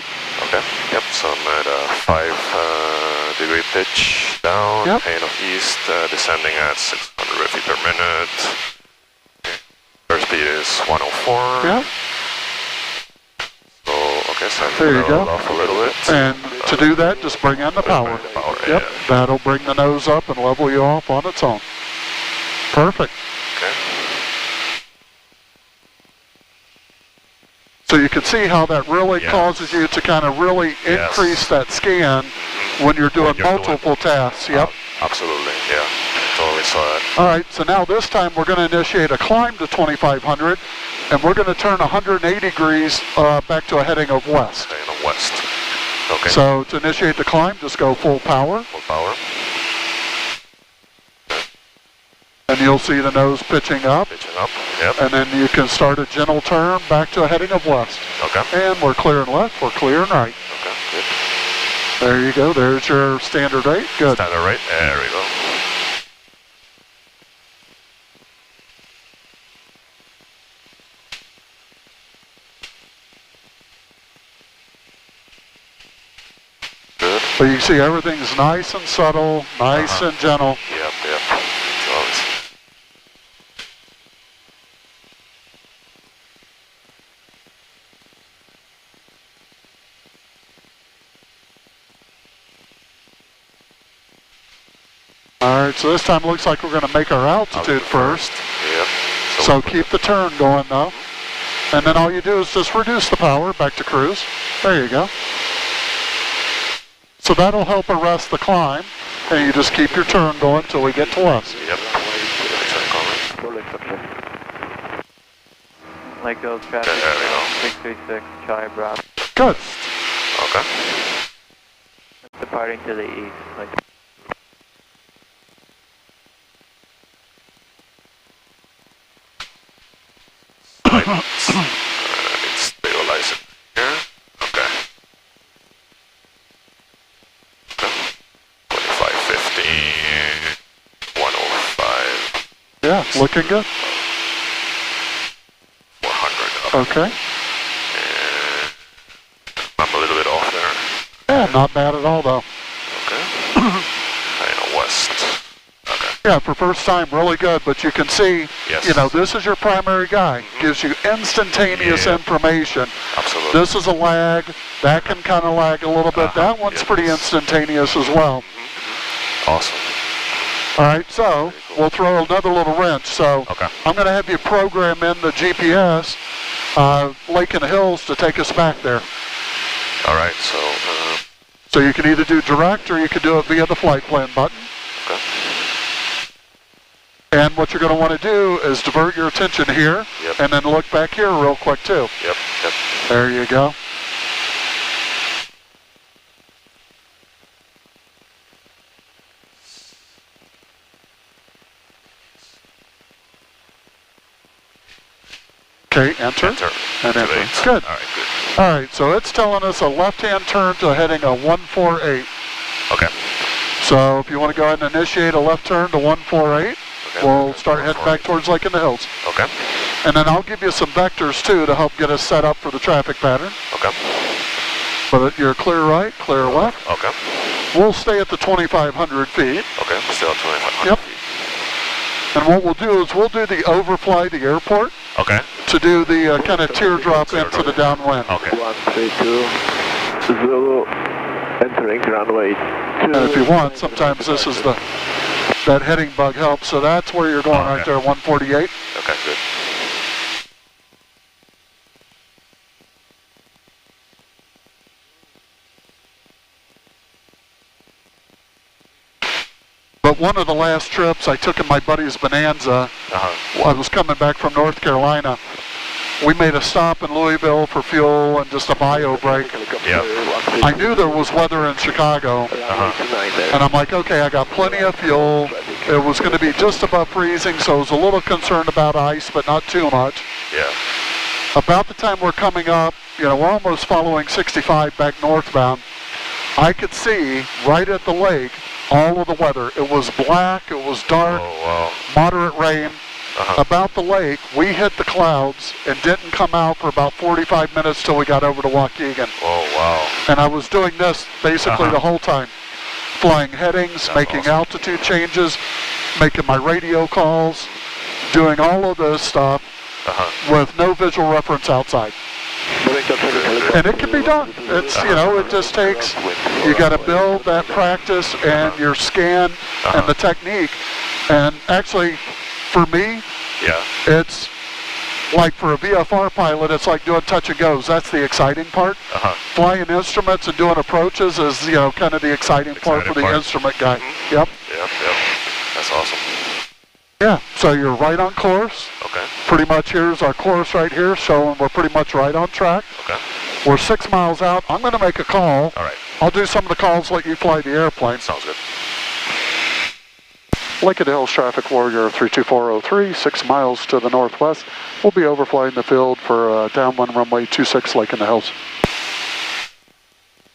Speaker 2: Okay. Yep. So I'm at a 5-degree pitch down.
Speaker 1: Yep.
Speaker 2: Heading of east, descending at 600 feet per minute. Okay. Speed is 104.
Speaker 1: Yeah.
Speaker 2: So
Speaker 1: there you go.
Speaker 2: Off a little bit.
Speaker 1: And to do that, just bring in the power. Yep. That'll bring the nose up and level you off on its own. Perfect.
Speaker 2: Okay.
Speaker 1: So you can see how that really
Speaker 2: Yeah.
Speaker 1: causes you to kind of really increase that scan when you're doing multiple tasks. Yep.
Speaker 2: Absolutely, yeah. Totally saw that.
Speaker 1: All right, so now this time we're going to initiate a climb to 2500, and we're going to turn 180 degrees back to a heading of west.
Speaker 2: Heading of west. Okay.
Speaker 1: So to initiate the climb, just go full power,
Speaker 2: Full power.
Speaker 1: and you'll see the nose pitching up,
Speaker 2: Pitching up. Yep.
Speaker 1: and then you can start a gentle turn back to a heading of west.
Speaker 2: Okay.
Speaker 1: And we're clearing left, we're clearing right.
Speaker 2: Okay, good.
Speaker 1: There you go, there's your standard rate. Good.
Speaker 2: Standard rate. There we go. Good.
Speaker 1: But you can see everything's nice and subtle, nice and gentle.
Speaker 2: Yep, yep. So it's
Speaker 1: All right, so this time it looks like we're going to make our altitude first.
Speaker 2: Yep.
Speaker 1: So keep the turn going though. And then all you do is just reduce the power back to cruise. There you go. So that'll help arrest the climb. And you just keep your turn going until we get to west.
Speaker 2: Yep.
Speaker 6: Lake Hills traffic,
Speaker 2: There we go.
Speaker 6: 636, Charlie Bravo.
Speaker 1: Good.
Speaker 2: Okay.
Speaker 6: Departing to the east.
Speaker 2: It's stabilizing here. Okay. 2550, 105,
Speaker 1: Yeah, looking good.
Speaker 2: 400 up.
Speaker 1: Okay.
Speaker 2: And I'm a little bit off there.
Speaker 1: Yeah, not bad at all though.
Speaker 2: Okay. Heading west. Okay.
Speaker 1: Yeah, for first time, really good. But you can see,
Speaker 2: Yes.
Speaker 1: you know, this is your primary guy. Gives you instantaneous
Speaker 2: Yeah.
Speaker 1: information.
Speaker 2: Absolutely.
Speaker 1: This is a lag. That can kind of lag a little bit. That one's
Speaker 2: Yes.
Speaker 1: pretty instantaneous as well.
Speaker 2: Awesome.
Speaker 1: All right, so we'll throw another little wrench. So
Speaker 2: Okay.
Speaker 1: I'm going to have you program in the GPS, Lake in the Hills, to take us back there.
Speaker 2: All right. So.
Speaker 1: So you can either do direct or you can do it via the flight plan button.
Speaker 2: Okay.
Speaker 1: And what you're going to want to do is divert your attention here,
Speaker 2: Yep.
Speaker 1: and then look back here real quick too.
Speaker 2: Yep. Yep.
Speaker 1: There you go. Okay, enter.
Speaker 2: Enter.
Speaker 1: And enter.
Speaker 2: Activate.
Speaker 1: Good.
Speaker 2: All right. Good.
Speaker 1: All right, so it's telling us a left-hand turn to heading a 148.
Speaker 2: Okay.
Speaker 1: So if you want to go ahead and initiate a left turn to 148,
Speaker 2: Okay.
Speaker 1: we'll start heading back towards Lake in the Hills.
Speaker 2: Okay.
Speaker 1: And then I'll give you some vectors too to help get us set up for the traffic pattern.
Speaker 2: Okay.
Speaker 1: But you're clear right, clear left.
Speaker 2: Okay.
Speaker 1: We'll stay at the 2,500 feet.
Speaker 2: Okay. Still at 2500
Speaker 1: Yep.
Speaker 2: feet.
Speaker 1: And what we'll do is we'll do the overfly the airport
Speaker 2: Okay.
Speaker 1: to do the kind of teardrop into the downwind.
Speaker 2: Okay.
Speaker 4: 132, Zulu, entering runway 2.
Speaker 1: And if you want, sometimes this is that heading bug helps. So that's where you're going right there, 148.
Speaker 2: Okay. Good.
Speaker 1: But one of the last trips I took in my buddy's Bonanza, I was coming back from North Carolina. We made a stop in Louisville for fuel and just a bio break.
Speaker 2: Yeah.
Speaker 1: I knew there was weather in Chicago, and I'm like, okay, I got plenty of fuel. It was going to be just above freezing, so I was a little concerned about ice, but not too much.
Speaker 2: Yeah.
Speaker 1: About the time we're coming up, you know, we're almost following 65 back northbound. I could see right at the lake all of the weather. It was black, it was dark,
Speaker 2: Oh wow.
Speaker 1: moderate rain. About the lake, we hit the clouds and didn't come out for about 45 minutes till we got over to Waukegan.
Speaker 2: Oh wow.
Speaker 1: And I was doing this basically the whole time. Flying headings,
Speaker 2: That's
Speaker 1: making
Speaker 2: awesome.
Speaker 1: altitude changes, making my radio calls, doing all of this stuff with no visual reference outside. And it can be done. It's, you know, it just takes, you got to build that practice and your scan and the technique. And actually, for me,
Speaker 2: Yeah.
Speaker 1: it's like for a VFR pilot, it's like doing touch and goes. That's the exciting part. Flying instruments and doing approaches is, you know, kind of the exciting part for the instrument guy. Yep.
Speaker 2: Yep. That's awesome.
Speaker 1: Yeah, so you're right on course.
Speaker 2: Okay.
Speaker 1: Pretty much here's our course right here, showing we're pretty much right on track.
Speaker 2: Okay.
Speaker 1: We're 6 miles out. I'm going to make a call.
Speaker 2: All right.
Speaker 1: I'll do some of the calls, let you fly the airplane.
Speaker 2: Sounds good.
Speaker 1: Lincoln Hills Traffic Warrior 32403, 6 miles to the northwest. We'll be overflying the field for downwind runway 26, Lake in the Hills.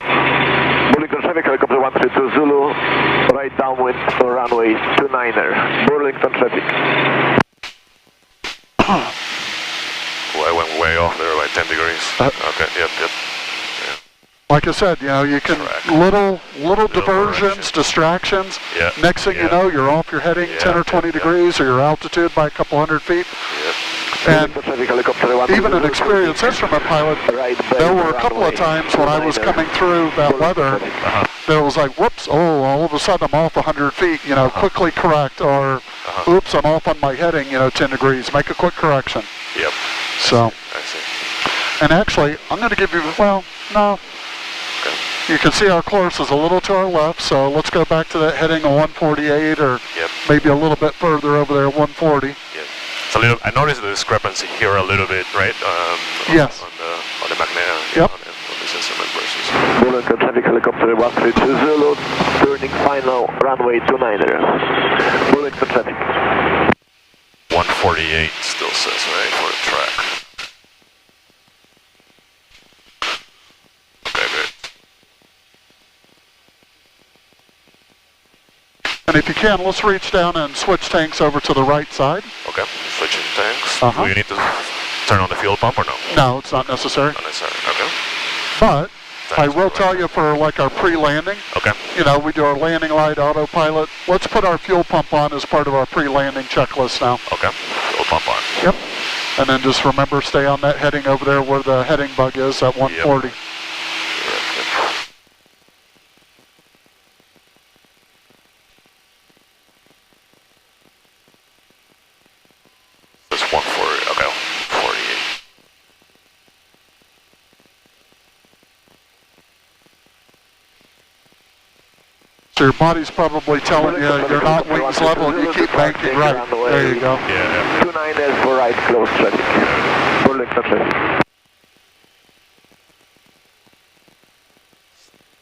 Speaker 4: Burlington Traffic, helicopter 132 Zulu, right downwind for runway 29er. Burlington Traffic.
Speaker 2: I went way off there by 10 degrees. Okay, yep.
Speaker 1: Like I said, you know, you can little diversions, distractions.
Speaker 2: Yeah.
Speaker 1: Next thing you know, you're off your heading 10 or 20 degrees or your altitude by a couple hundred feet. And even an experienced instrument pilot, there were a couple of times when I was coming through that weather, that it was like, whoops, all of a sudden I'm off 100 feet, you know, quickly correct, or oops, I'm off on my heading, you know, 10 degrees, make a quick correction.
Speaker 2: Yep.
Speaker 1: So,
Speaker 2: I see.
Speaker 1: and actually, I'm going to give you, well, no. You can see our course is a little to our left, so let's go back to that heading of 148 or maybe a little bit further over there, 140.
Speaker 2: Yep. It's a little, I noticed the discrepancy here a little bit, right?
Speaker 1: Yes.
Speaker 2: On the magnet.
Speaker 1: Yep.
Speaker 2: On this instrument versus.
Speaker 4: Burlington Traffic, helicopter 132 Zulu, turning final runway 29er. Burlington Traffic.
Speaker 2: 148 still says, right, for the track. Okay, good.
Speaker 1: And if you can, let's reach down and switch tanks over to the right side.
Speaker 2: Okay, switching tanks.
Speaker 1: Uh-huh.
Speaker 2: Do you need to turn on the fuel pump or no?
Speaker 1: No, it's not necessary.
Speaker 2: Not necessary, okay.
Speaker 1: But
Speaker 2: Thanks
Speaker 1: I will tell you for like our pre-landing,
Speaker 2: Okay.
Speaker 1: you know, we do our landing light autopilot. Let's put our fuel pump on as part of our pre-landing checklist now.
Speaker 2: Okay, fuel pump on.
Speaker 1: Yep. And then just remember, stay on that heading over there where the heading bug is at 140.
Speaker 2: Yep. That's 140, okay, 48.
Speaker 1: So your body's probably telling you you're not wings level and you keep banking right. There you go.
Speaker 2: Yeah.
Speaker 4: 29er for right close traffic. Burlington Traffic.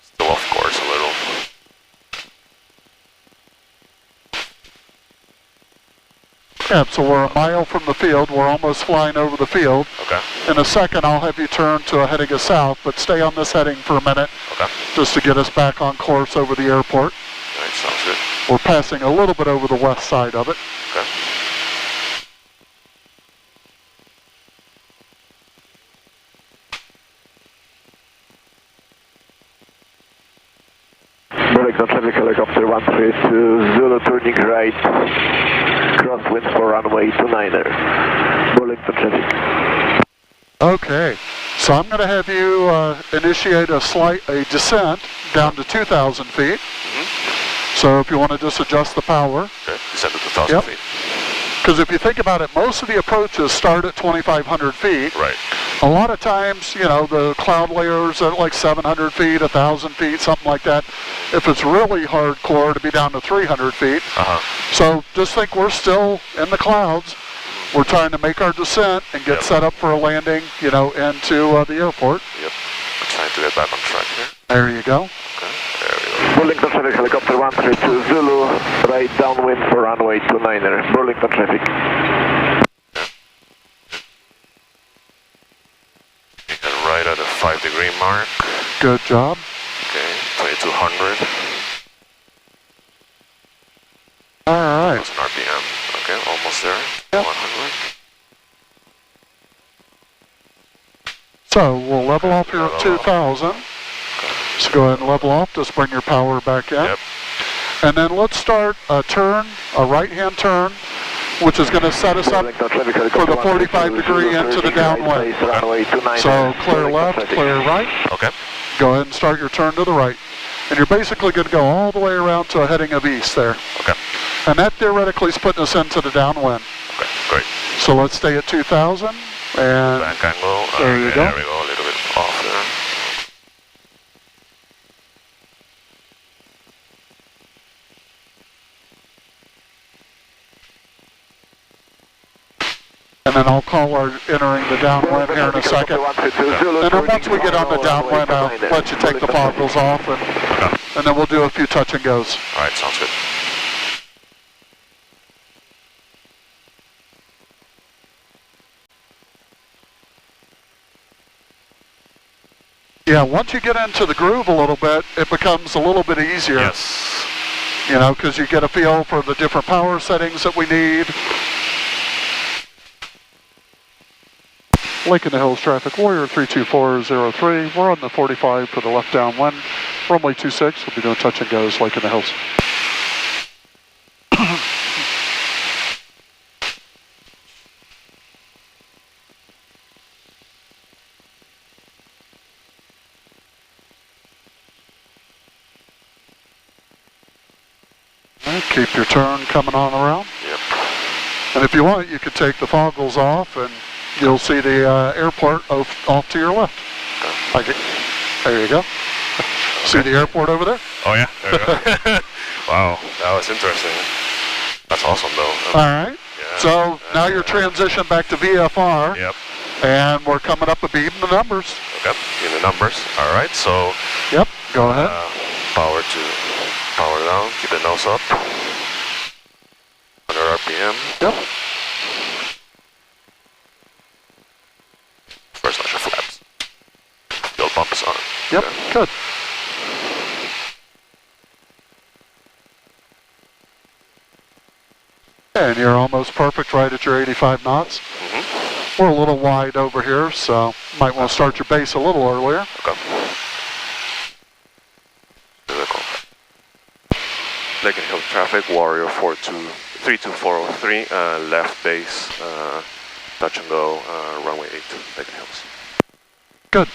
Speaker 2: Still off course a little.
Speaker 1: Yeah, so we're a mile from the field. We're almost flying over the field.
Speaker 2: Okay.
Speaker 1: In a second, I'll have you turn to a heading of south, but stay on this heading for a minute
Speaker 2: Okay.
Speaker 1: just to get us back on course over the airport.
Speaker 2: Alright, sounds good.
Speaker 1: We're passing a little bit over the west side of it.
Speaker 2: Okay.
Speaker 4: Burlington Traffic, helicopter 132 Zulu, turning right. Crosswind for runway 29er. Burlington Traffic.
Speaker 1: Okay, so I'm going to have you initiate a descent down to 2,000 feet. So if you want to just adjust the power.
Speaker 2: Okay, descend to 2,000 feet.
Speaker 1: Because if you think about it, most of the approaches start at 2,500 feet.
Speaker 2: Right.
Speaker 1: A lot of times, you know, the cloud layers are like 700 feet, 1,000 feet, something like that. If it's really hardcore, to be down to 300 feet. So just think we're still in the clouds. We're trying to make our descent and get set up for a landing, you know, into the airport.
Speaker 2: Yep. I'm trying to get back on track here.
Speaker 1: There you go.
Speaker 2: Okay, there we go.
Speaker 4: Burlington Traffic, helicopter 132 Zulu, right downwind for runway 29er. Burlington Traffic.
Speaker 2: You got right at the 5-degree mark.
Speaker 1: Good job.
Speaker 2: Okay, 2,200.
Speaker 1: All right.
Speaker 2: That's an RPM. Okay, almost there.
Speaker 1: Yep.
Speaker 2: 100.
Speaker 1: So we'll level off here at 2,000. So go ahead and level off. Just bring your power back in.
Speaker 2: Yep.
Speaker 1: And then let's start a turn, a right-hand turn, which is going to set us up for the 45-degree into the downwind. So clear left, clear right.
Speaker 2: Okay.
Speaker 1: Go ahead and start your turn to the right. And you're basically going to go all the way around to a heading of east there.
Speaker 2: Okay.
Speaker 1: And that theoretically is putting us into the downwind.
Speaker 2: Okay, great.
Speaker 1: So let's stay at 2,000 and
Speaker 2: Back angle.
Speaker 1: there you go.
Speaker 2: There we go, a little bit off there.
Speaker 1: And then I'll call our entering the downwind here in a second. And then once we get on the downwind, I'll let you take the goggles off, and then we'll do a few touch and goes.
Speaker 2: All right, sounds good.
Speaker 1: Yeah, once you get into the groove a little bit, it becomes a little bit easier.
Speaker 2: Yes.
Speaker 1: You know, because you get a feel for the different power settings that we need. Lake in the Hills traffic, Warrior 32403. We're on the 45 for the left downwind. Runway 26, we'll be doing touch and goes, Lake in the Hills. Keep your turn coming on around.
Speaker 2: Yep.
Speaker 1: And if you want, you could take the goggles off and you'll see the airport off to your left. Like it. There you go. See the airport over there?
Speaker 2: Oh yeah, there you go. Wow, that was interesting. That's awesome though.
Speaker 1: All right.
Speaker 2: Yeah.
Speaker 1: So now you're transitioned back to VFR.
Speaker 2: Yep.
Speaker 1: And we're coming up a beat in the numbers.
Speaker 2: Okay, in the numbers. All right, so.
Speaker 1: Yep, go ahead.
Speaker 2: Power down, keep the nose up. 100 RPM.
Speaker 1: Yep.
Speaker 2: First launch of flaps. Fuel pump is on.
Speaker 1: Yep,
Speaker 2: Okay.
Speaker 1: good. And you're almost perfect right at your 85 knots.
Speaker 2: Mm-hmm.
Speaker 1: We're a little wide over here, so might want to start your base a little earlier.
Speaker 2: Okay. Lake and Hill traffic, Warrior 32403, left base, touch and go, runway 8, Lake and Hills.
Speaker 1: Good.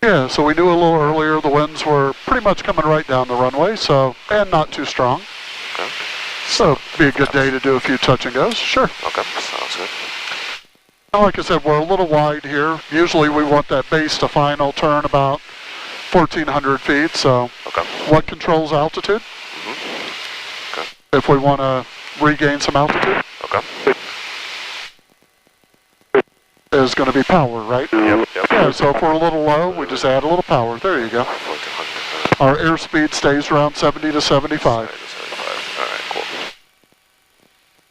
Speaker 1: Yeah, so we knew a little earlier the winds were pretty much coming right down the runway, so, and not too strong.
Speaker 2: Okay.
Speaker 1: So, be a good day to do a few touch and goes, sure.
Speaker 2: Okay, sounds good.
Speaker 1: And like I said, we're a little wide here. Usually we want that base to final turn about 1,400 feet, so
Speaker 2: Okay.
Speaker 1: what controls altitude?
Speaker 2: Mm-hmm. Okay.
Speaker 1: If we want to regain some altitude?
Speaker 2: Okay.
Speaker 1: Is going to be power, right?
Speaker 2: Yep, yep.
Speaker 1: Yeah, so if we're a little low, we just add a little power. There you go.
Speaker 2: 1400.
Speaker 1: Our airspeed stays around 70 to 75.
Speaker 2: 75. All right, cool.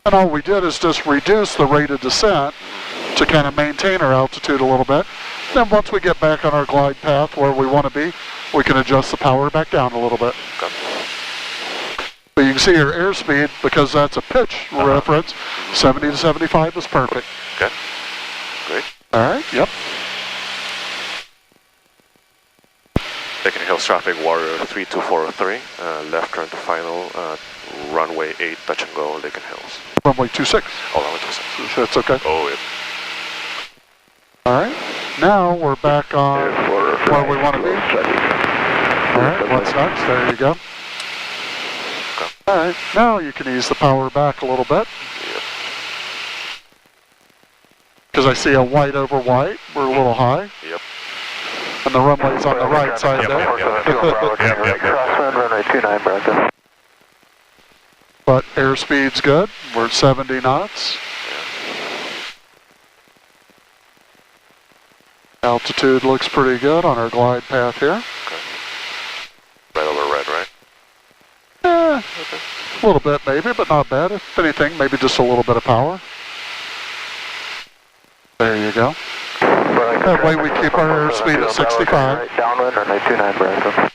Speaker 1: And all we did is just reduce the rate of descent to kind of maintain our altitude a little bit. Then once we get back on our glide path where we want to be, we can adjust the power back down a little bit.
Speaker 2: Okay.
Speaker 1: But you can see our airspeed, because that's a pitch reference, 70 to 75 is perfect.
Speaker 2: Okay. Great.
Speaker 1: All right, yep.
Speaker 2: Lake and Hills traffic, Warrior 32403, left turn to final, runway 8, touch and go, Lake and Hills.
Speaker 1: Runway 26.
Speaker 2: Oh, runway 26.
Speaker 1: That's okay.
Speaker 2: Oh, yeah.
Speaker 1: All right, now we're back on where we want to be. All right, what's next? There you go.
Speaker 2: Okay.
Speaker 1: All right, now you can ease the power back a little bit.
Speaker 2: Yep.
Speaker 1: Because I see a white over white. We're a little high.
Speaker 2: Yep.
Speaker 1: And the runway's on the right side there.
Speaker 4: Crosswind, runway 29, Brandon.
Speaker 1: But airspeed's good. We're at 70 knots. Altitude looks pretty good on our glide path here.
Speaker 2: Okay. Red over red, right?
Speaker 1: Okay. A little bit maybe, but not bad. If anything, maybe just a little bit of power. There you go. That way we keep our airspeed at 65.
Speaker 4: Downwind, runway 29, Brandon.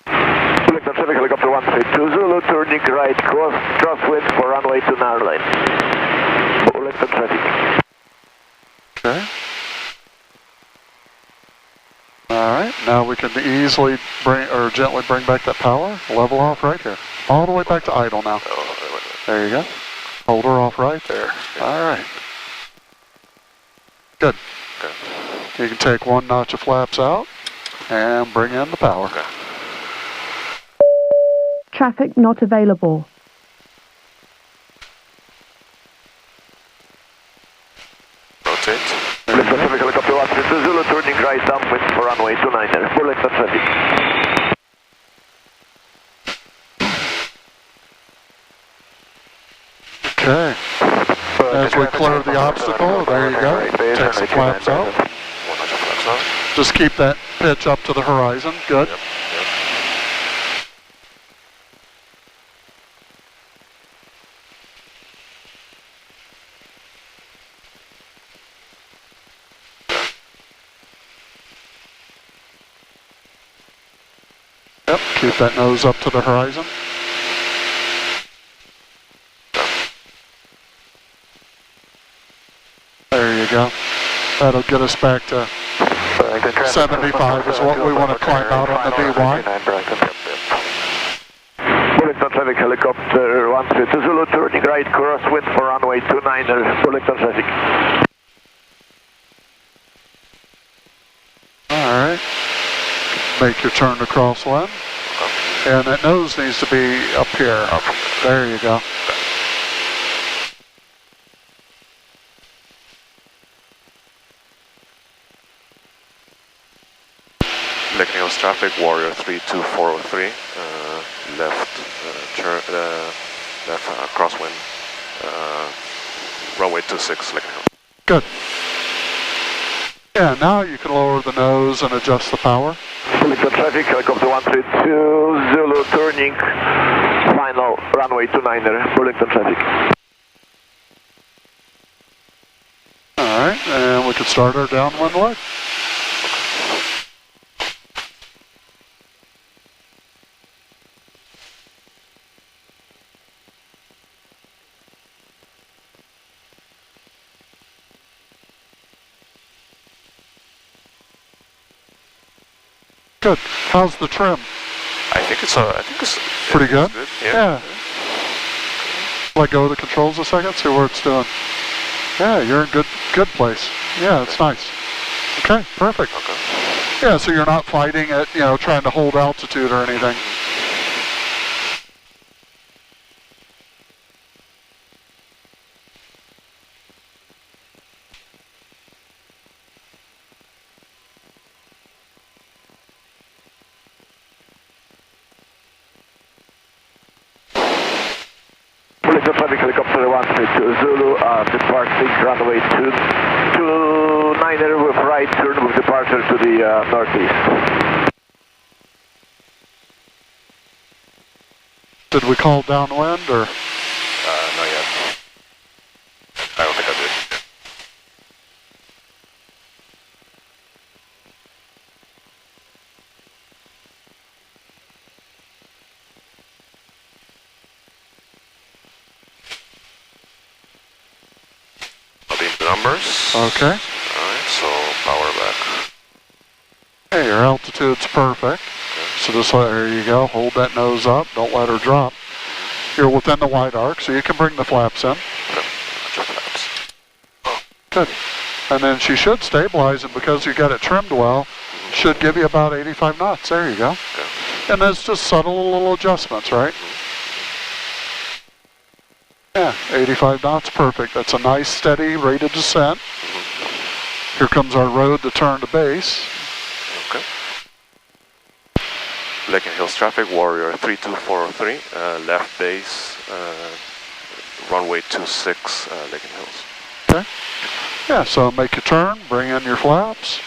Speaker 4: Pacific helicopter 132 Zulu, turning right, crosswind for runway 29 line. Bulletin traffic.
Speaker 1: Okay. Alright, now we can easily bring, or gently bring back that power, level off right here. All the way back to idle now. There you go. Hold her off right there. Alright. Good.
Speaker 2: Okay.
Speaker 1: You can take one notch of flaps out and bring in the power.
Speaker 2: Okay.
Speaker 7: Traffic not available.
Speaker 2: Rotate.
Speaker 4: Bullet traffic helicopter 132 Zulu turning right downwind for runway 29er. Bullet traffic.
Speaker 1: Okay. As we clear the obstacle, there you go. Take some flaps out.
Speaker 2: One notch of flaps out.
Speaker 1: Just keep that pitch up to the horizon. Good.
Speaker 2: Yep.
Speaker 1: Yep, keep that nose up to the horizon. There you go. That'll get us back to 75 is what we want to climb out on the VY.
Speaker 4: Burlington traffic helicopter 132 Zulu turning right crosswind for runway 29er. Burlington traffic.
Speaker 1: Alright. Make your turn to crosswind. And that nose needs to be up here. There you go.
Speaker 2: Lincoln Hills traffic, Warrior 32403, left crosswind, runway 26, Lincoln Hills.
Speaker 1: Good. Yeah, now you can lower the nose and adjust the power.
Speaker 4: Burlington traffic helicopter 132 Zulu turning final runway 29er. Burlington traffic.
Speaker 1: Alright, and we can start our downwind leg. Good. How's the trim?
Speaker 2: I think it's
Speaker 1: Pretty good?
Speaker 2: Yeah.
Speaker 1: Let go of the controls a second, see where it's doing. Yeah, you're in good place. Yeah, it's nice. Okay, perfect.
Speaker 2: Okay.
Speaker 1: Yeah, so you're not fighting it, trying to hold altitude or anything.
Speaker 4: Burlington traffic helicopter 132 Zulu departing runway 29er with right turn with departure to the northeast.
Speaker 1: Did we call downwind or?
Speaker 2: Not yet. I don't think I did. The numbers.
Speaker 1: Okay.
Speaker 2: Alright, so power back.
Speaker 1: Hey, your altitude's perfect. So just there you go. Hold that nose up. Don't let her drop. You're within the wide arc, so you can bring the flaps in. Good. And then she should stabilize, and because you got it trimmed well, should give you about 85 knots. There you go. And that's just subtle little adjustments, right? Yeah, 85 knots, perfect. That's a nice, steady rate of descent. Here comes our road to turn to base.
Speaker 2: Okay. Lincoln Hills traffic, Warrior 32403, left base, runway 26, Lincoln Hills.
Speaker 1: Okay. Yeah, so make your turn, bring in your flaps,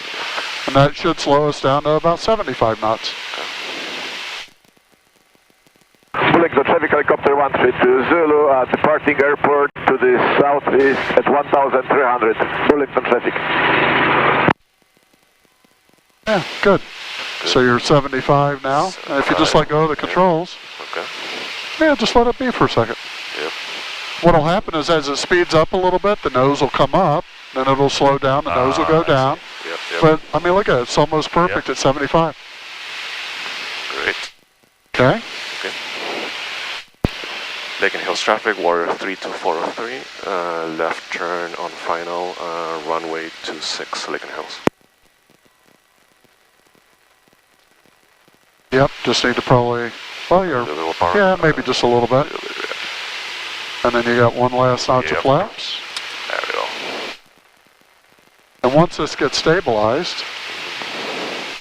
Speaker 1: and that should slow us down to about 75 knots.
Speaker 4: Burlington traffic helicopter 132 Zulu departing airport to the southeast at 1,300. Burlington traffic.
Speaker 1: Yeah, good. So you're 75 now, and if you just let go of the controls,
Speaker 2: Okay.
Speaker 1: yeah, just let it be for a second.
Speaker 2: Yep.
Speaker 1: What'll happen is as it speeds up a little bit, the nose will come up, then it'll slow down, the nose will go down.
Speaker 2: Yep.
Speaker 1: But, I mean, look at it, it's almost perfect at 75.
Speaker 2: Great.
Speaker 1: Okay?
Speaker 2: Okay. Lincoln Hills traffic, Warrior 32403, left turn on final, runway 26, Lincoln Hills.
Speaker 1: Yep, just need to probably, well,
Speaker 2: A
Speaker 1: you're,
Speaker 2: little power.
Speaker 1: yeah, maybe just a little bit. And then you got one last notch of
Speaker 2: Yep.
Speaker 1: flaps.
Speaker 2: There we go.
Speaker 1: And once this gets stabilized,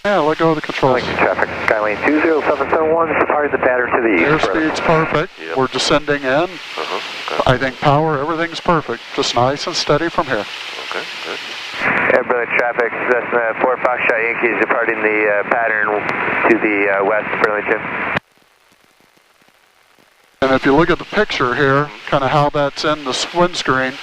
Speaker 1: yeah, let go of the controls.
Speaker 3: Traffic, Skylane 20771, departing the pattern to the east.
Speaker 1: Airspeed's perfect.
Speaker 2: Yep.
Speaker 1: We're descending in.
Speaker 2: Okay.
Speaker 1: I think power, everything's perfect. Just nice and steady from here.
Speaker 2: Okay, good.
Speaker 3: Airborne traffic, Cessna 4 Foxtrot Yankees departing the pattern to the west of Burlington.
Speaker 1: And if you look at the picture here, kind of how that's in the windscreen,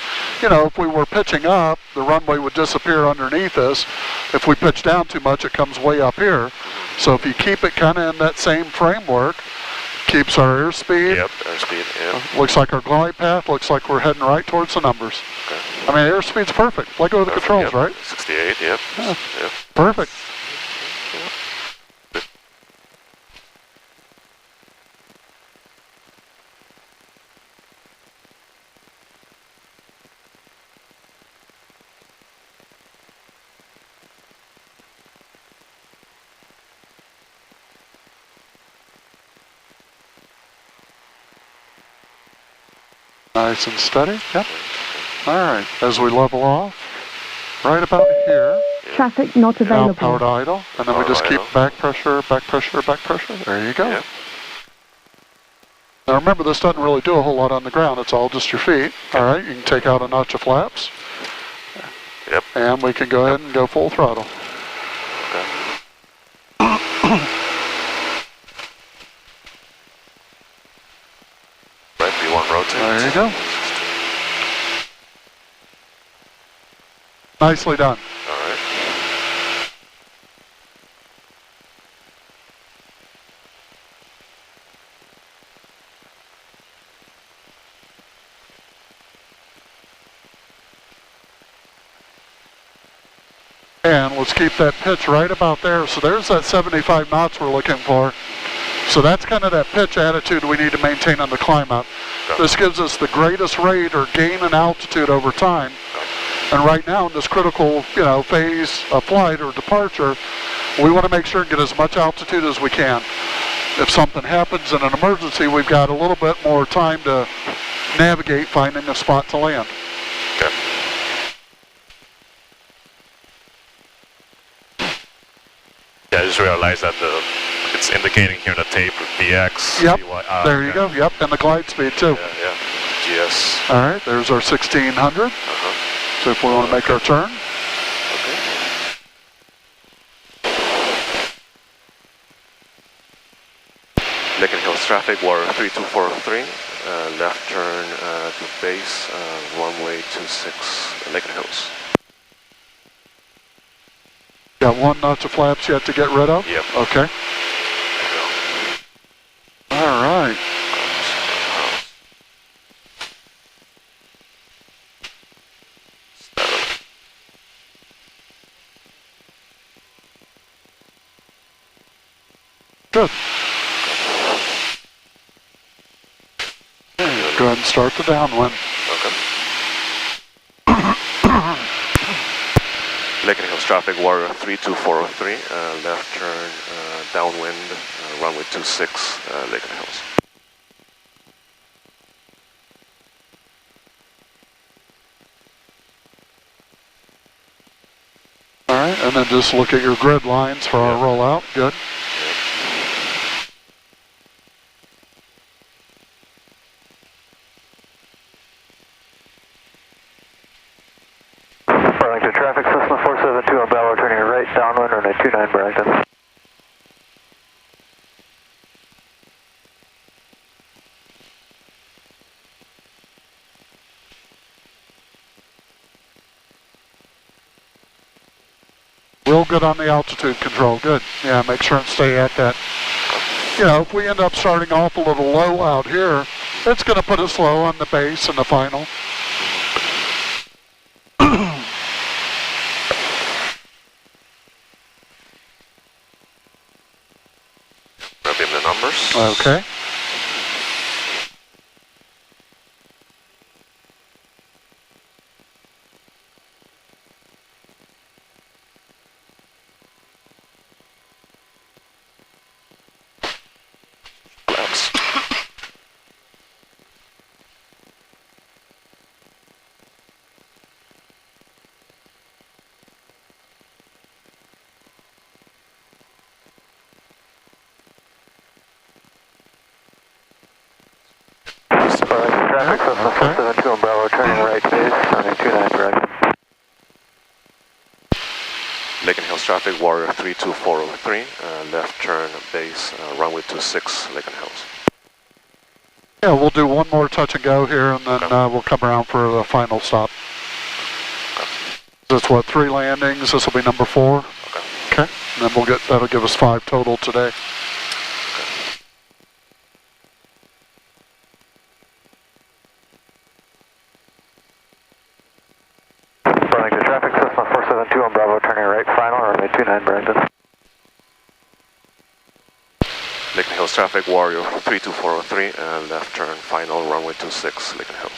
Speaker 1: you know, if we were pitching up, the runway would disappear underneath us. If we pitch down too much, it comes way up here. So if you keep it kind of in that same framework, keeps our airspeed.
Speaker 2: Yep, airspeed, yeah.
Speaker 1: Looks like our glide path, looks like we're heading right towards the numbers.
Speaker 2: Okay.
Speaker 1: I mean, airspeed's perfect. Let go of the controls,
Speaker 2: Yep.
Speaker 1: right?
Speaker 2: 68, yep.
Speaker 1: Yeah.
Speaker 2: Yep.
Speaker 1: Perfect. Nice and steady, yep. All right, as we level off, right about here,
Speaker 7: Traffic not
Speaker 1: now power
Speaker 7: available.
Speaker 1: to idle, and then we
Speaker 2: Power
Speaker 1: just
Speaker 2: to
Speaker 1: keep
Speaker 2: idle.
Speaker 1: back pressure, back pressure, back pressure. There you go.
Speaker 2: Yep.
Speaker 1: Now remember, this doesn't really do a whole lot on the ground. It's all just your feet. All right, you can take out a notch of flaps.
Speaker 2: Yep.
Speaker 1: And we can go ahead and go full throttle.
Speaker 2: Right, V1 rotate.
Speaker 1: There you go. Nicely done.
Speaker 2: All right.
Speaker 1: And let's keep that pitch right about there. So there's that 75 knots we're looking for. So that's kind of that pitch attitude we need to maintain on the climb up. This gives us the greatest rate or gain in altitude over time. And right now in this critical, phase of flight or departure, we want to make sure and get as much altitude as we can. If something happens in an emergency, we've got a little bit more time to navigate finding a spot to land.
Speaker 2: Okay. Yeah, I just realized that it's indicating here the tape VX.
Speaker 1: Yep,
Speaker 2: VY,
Speaker 1: there you go, yep, and the glide speed too.
Speaker 2: Yeah, GS.
Speaker 1: All right, there's our 1600. So if we want to make our turn.
Speaker 2: Okay. Lincoln Hills traffic, Warrior 3243, left turn to base, runway 26, Lincoln Hills.
Speaker 1: Got one notch of flaps yet to get rid of?
Speaker 2: Yep.
Speaker 1: Okay. All right. Good. Okay, go ahead and start the downwind.
Speaker 2: Okay. Lincoln Hills traffic, Warrior 32403, left turn downwind, runway 26, Lincoln Hills.
Speaker 1: All right, and then just look at your grid lines for our rollout. Good.
Speaker 3: Burlington traffic, Cessna 472 on Bellevue, turning right downwind, runway 29 Burlington.
Speaker 1: Real good on the altitude control. Good. Yeah, make sure and stay at that. If we end up starting off a little low out here, it's going to put us low on the base and the final.
Speaker 2: Grab in the numbers.
Speaker 1: Okay.
Speaker 3: traffic, Cessna 472 on Bravo, turning right base, runway 29 direct.
Speaker 2: Lincoln Hills traffic, Warrior 32403, left turn base, runway 26, Lincoln Hills.
Speaker 1: Yeah, we'll do one more touch and go here, and then we'll come around for the final stop. That's what, 3 landings? This will be number 4. Okay. And then that'll give us 5 total today.
Speaker 3: Burlington traffic, Cessna 472 on Bravo, turning right final, runway 29 Brandon.
Speaker 2: Lincoln Hills traffic, Warrior 32403, left turn final, runway 26, Lincoln Hills.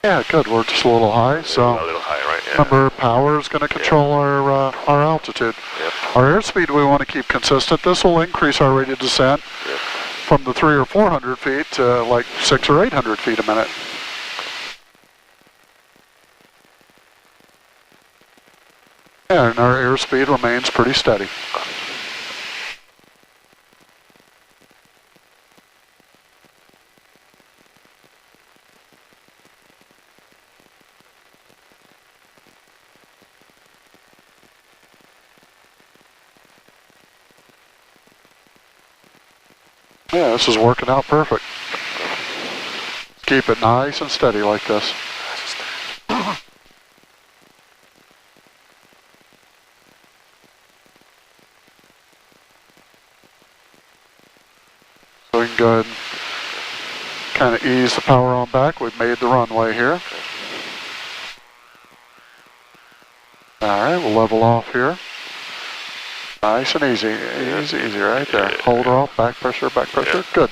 Speaker 1: Yeah, good. We're just a little high, so
Speaker 2: A little high, right? Yeah.
Speaker 1: remember, power is going to control our altitude.
Speaker 2: Yep.
Speaker 1: Our airspeed we want to keep consistent. This will increase our rate of descent from the 300 or 400 feet to like 600 or 800 feet a minute. Yeah, and our airspeed remains pretty steady. Yeah, this is working out perfect. Keep it nice and steady like this. So we can go ahead and kind of ease the power on back. We've made the runway here. Alright, we'll level off here. Nice and easy. Easy right there. Hold her off, back pressure, good.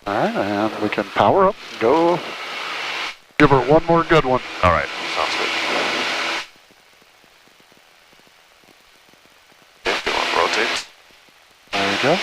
Speaker 1: Alright, and we can power up, go. Give her one more good one.
Speaker 2: Alright, sounds good. Okay, you want to rotate?
Speaker 1: There you go.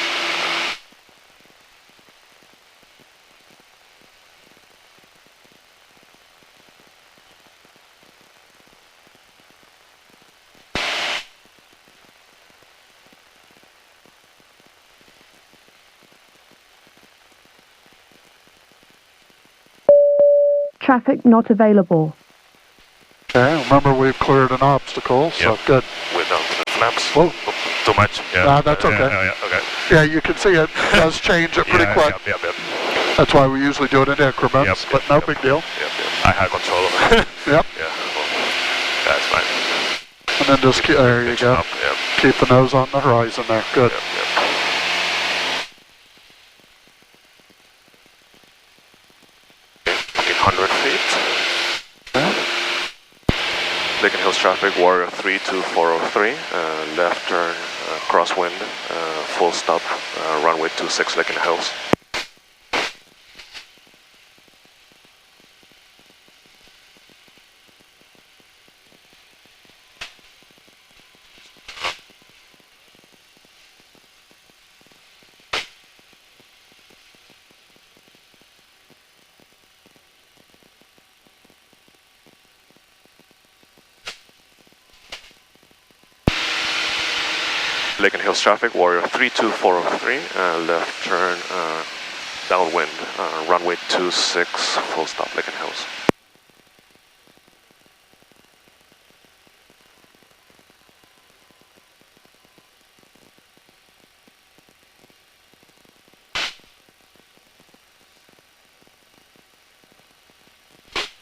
Speaker 7: Traffic not available.
Speaker 1: Okay, remember we've cleared an obstacle, so good.
Speaker 2: Without the flaps.
Speaker 1: Whoa.
Speaker 2: Too much. Yeah.
Speaker 1: Nah, that's okay.
Speaker 2: Okay.
Speaker 1: Yeah, you can see it does change it pretty quick.
Speaker 2: Yep.
Speaker 1: That's why we usually do it in increments, but no big deal.
Speaker 2: Yep. I had control of it.
Speaker 1: Yep.
Speaker 2: Yeah, well, that's fine.
Speaker 1: And then just keep, there you go.
Speaker 2: Up, yep.
Speaker 1: Keep the nose on the horizon there. Good.
Speaker 2: Yep. Okay, 100 feet. Lincoln Hills traffic, Warrior 32403, left turn, crosswind, full stop, runway 26, Lincoln Hills. Lincoln Hills traffic, Warrior 32403, left turn, downwind, runway 26, full stop, Lincoln Hills.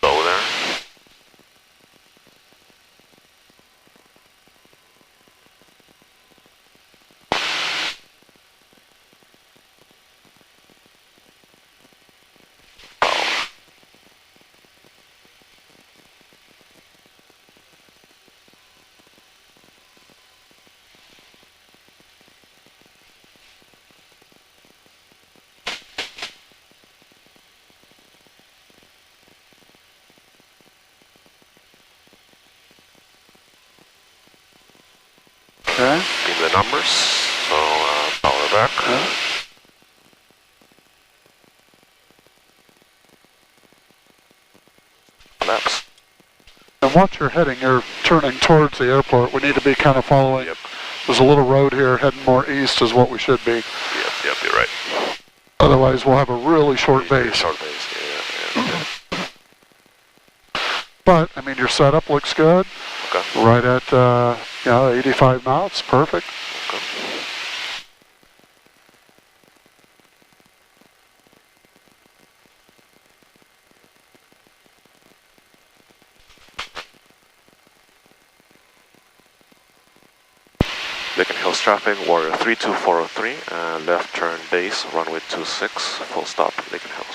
Speaker 2: Low there.
Speaker 1: Okay.
Speaker 2: Give the numbers, so power back. Laps.
Speaker 1: And watch your heading. You're turning towards the airport. We need to be kind of following.
Speaker 2: Yep.
Speaker 1: There's a little road here heading more east is what we should be.
Speaker 2: Yep, you're right.
Speaker 1: Otherwise, we'll have a really short base.
Speaker 2: Short base, yeah.
Speaker 1: But, I mean, your setup looks good.
Speaker 2: Okay.
Speaker 1: Right at, 85 knots. Perfect.
Speaker 2: Okay. Lincoln Hills traffic, Warrior 32403, left turn base, runway 26, full stop, Lincoln Hills.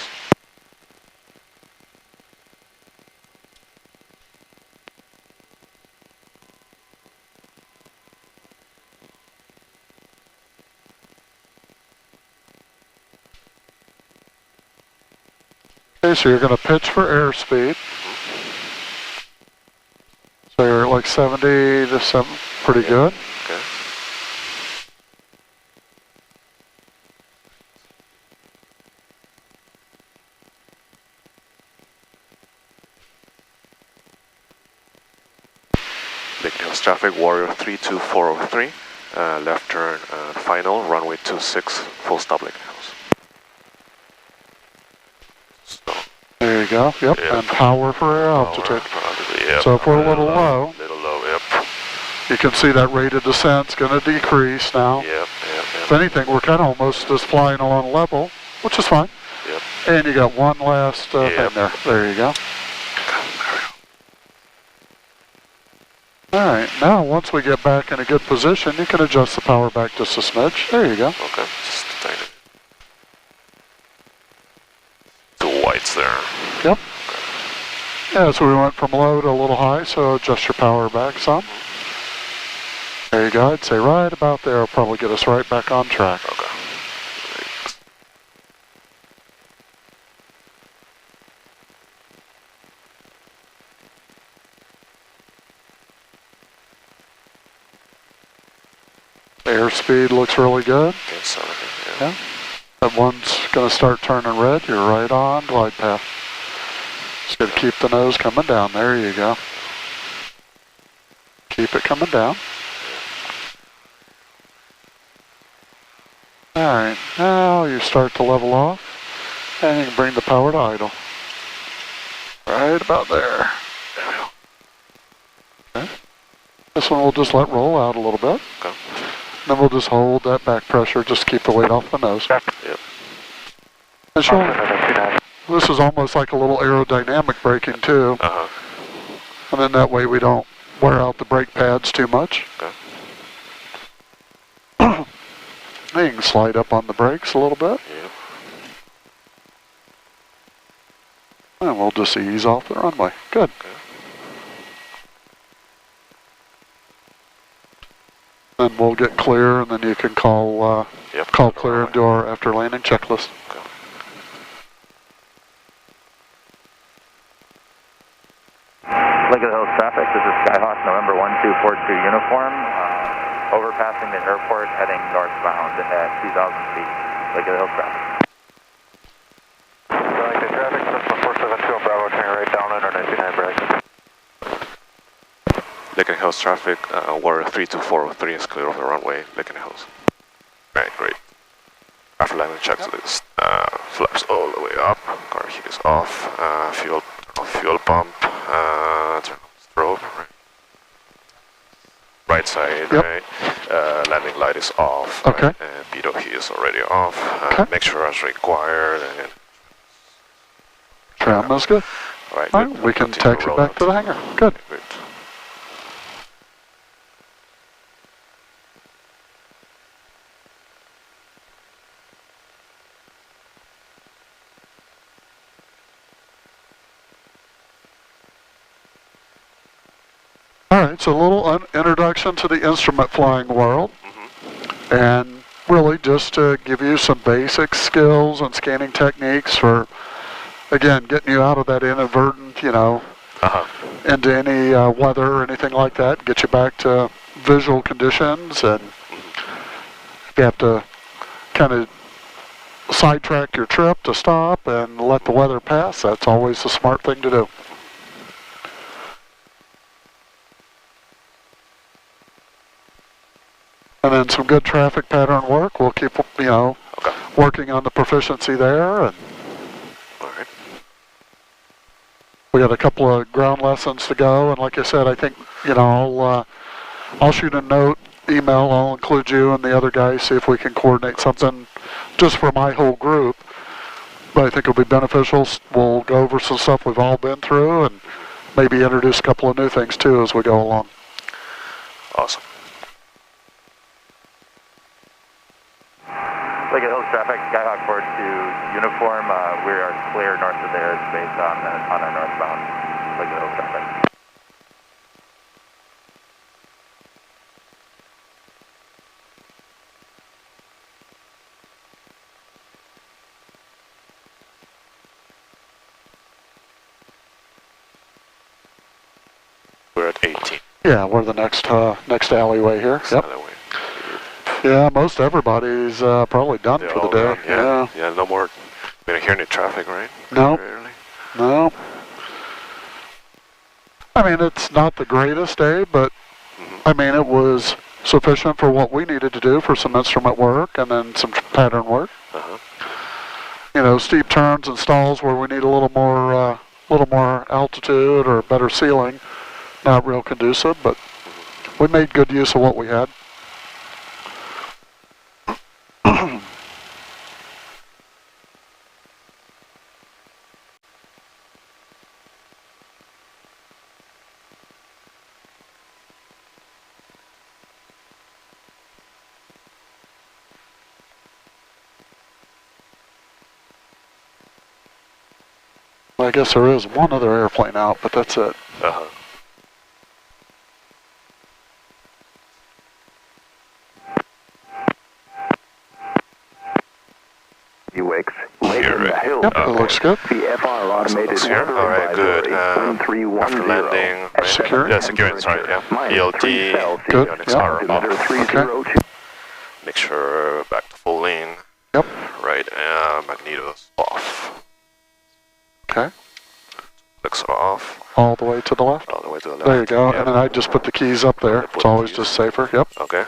Speaker 1: Okay, so you're going to pitch for airspeed. So you're at like 70 to 7, pretty good.
Speaker 2: Okay. Lincoln Hills traffic, Warrior 32403, left turn final, runway 26, full stop Lincoln Hills. So,
Speaker 1: There you go. Yep.
Speaker 2: Yeah.
Speaker 1: And power for air altitude.
Speaker 2: Yep.
Speaker 1: So if we're a little low,
Speaker 2: yep.
Speaker 1: you can see that rate of descent's going to decrease now.
Speaker 2: Yep.
Speaker 1: If anything, we're kind of almost just flying along level, which is fine.
Speaker 2: Yep.
Speaker 1: And you got one last thing there. There you go. All right. Now, once we get back in a good position, you can adjust the power back just a smidge. There you go.
Speaker 2: Okay, just a tiny. 2 whites there.
Speaker 1: Yep. Yeah, so we went from low to a little high, so adjust your power back some. There you go. I'd say right about there will probably get us right back on track.
Speaker 2: Okay.
Speaker 1: Airspeed looks really good.
Speaker 2: Okay, so,
Speaker 1: Yeah. That one's going to start turning red. You're right on glide path. Just got to keep the nose coming down. There you go. Keep it coming down. All right. Now you start to level off, and you can bring the power to idle. Right about there.
Speaker 2: There we go.
Speaker 1: Okay. This one we'll just let roll out a little bit.
Speaker 2: Okay.
Speaker 1: Then we'll just hold that back pressure, just keep the weight off the nose.
Speaker 2: Yep.
Speaker 1: And this is almost like a little aerodynamic braking too.
Speaker 2: Uh-huh.
Speaker 1: And then that way we don't wear out the brake pads too much.
Speaker 2: Okay.
Speaker 1: You can slide up on the brakes a little bit.
Speaker 2: Yep.
Speaker 1: And we'll just ease off the runway. Good.
Speaker 2: Okay.
Speaker 1: Then we'll get clear, and then you can call call clear and do our after landing checklist.
Speaker 2: Okay.
Speaker 8: Lincoln Hills traffic, this is Skyhawk November 1242 uniform, overpassing the airport heading northbound at 2,000 feet. Lincoln Hills traffic.
Speaker 4: Lincoln traffic, Cessna 472 Bravo, turning right down under 99 bracket.
Speaker 2: Lincoln Hills traffic, Warrior 32403 is clear of the runway, Lincoln Hills. Right, great. After landing checklist, flaps all the way up, car heat is off, fuel pump, turn on strobe, right side,
Speaker 1: Yep.
Speaker 2: right, landing light is off,
Speaker 1: Okay.
Speaker 2: right, and pitot heat is already off,
Speaker 1: Okay.
Speaker 2: make sure as required, and
Speaker 1: Trim is good.
Speaker 2: right,
Speaker 1: All right, we can taxi back to the hangar. Good.
Speaker 2: Great.
Speaker 1: All right, so a little introduction to the instrument flying world. And really just to give you some basic skills and scanning techniques for, again, getting you out of that inadvertent, into any weather or anything like that, get you back to visual conditions. And if you have to kind of sidetrack your trip to stop and let the weather pass, that's always the smart thing to do. and then some good traffic pattern work. We'll keep, you know,
Speaker 2: Okay.
Speaker 1: working on the proficiency there. And
Speaker 2: All right.
Speaker 1: we got a couple of ground lessons to go. And like I said, I think, you know, I'll shoot a note, email. I'll include you and the other guys, see if we can coordinate something just for my whole group. But I think it'll be beneficial. We'll go over some stuff we've all been through and maybe introduce a couple of new things too as we go along.
Speaker 2: Awesome.
Speaker 8: Lake of Hills traffic, Skyhawk 4 to uniform. We are clear north of the airspace on our northbound Lake of Hills traffic.
Speaker 2: We're at 18.
Speaker 1: Yeah, we're the next alleyway here. Yep.
Speaker 2: Alleyway.
Speaker 1: Yeah, most everybody's probably done
Speaker 2: They're
Speaker 1: for the
Speaker 2: all
Speaker 1: day.
Speaker 2: done, yeah. Yeah, no more. We don't hear any traffic, right?
Speaker 1: No.
Speaker 2: Really?
Speaker 1: No. I mean, it's not the greatest day, but I mean, it was sufficient for what we needed to do for some instrument work and then some pattern work. You know, steep turns and stalls where we need a little more altitude or better ceiling. Not real conducive, but we made good use of what we had. I guess there is one other airplane out, but that's it.
Speaker 5: UX, Lake in the Hills.
Speaker 1: Yep, it looks good.
Speaker 5: VFR automated
Speaker 2: Here.
Speaker 5: weather
Speaker 2: All right, good.
Speaker 5: advisory, wind
Speaker 2: After
Speaker 5: 310.
Speaker 2: landing, right?
Speaker 1: Secure?
Speaker 2: Yeah, securing, sorry, yeah. ELD,
Speaker 1: Good,
Speaker 2: avionics
Speaker 1: yeah.
Speaker 2: are
Speaker 5: Altimeter
Speaker 2: off.
Speaker 5: 302.
Speaker 2: Make sure back to full lean.
Speaker 1: Yep.
Speaker 2: Right, magnetos off.
Speaker 1: Okay.
Speaker 2: Flicks off.
Speaker 1: All the way to the left.
Speaker 2: All the way to the left.
Speaker 1: There you go.
Speaker 2: Yep.
Speaker 1: And then I just put the keys up there. It's always just safer. Yep.
Speaker 2: Okay.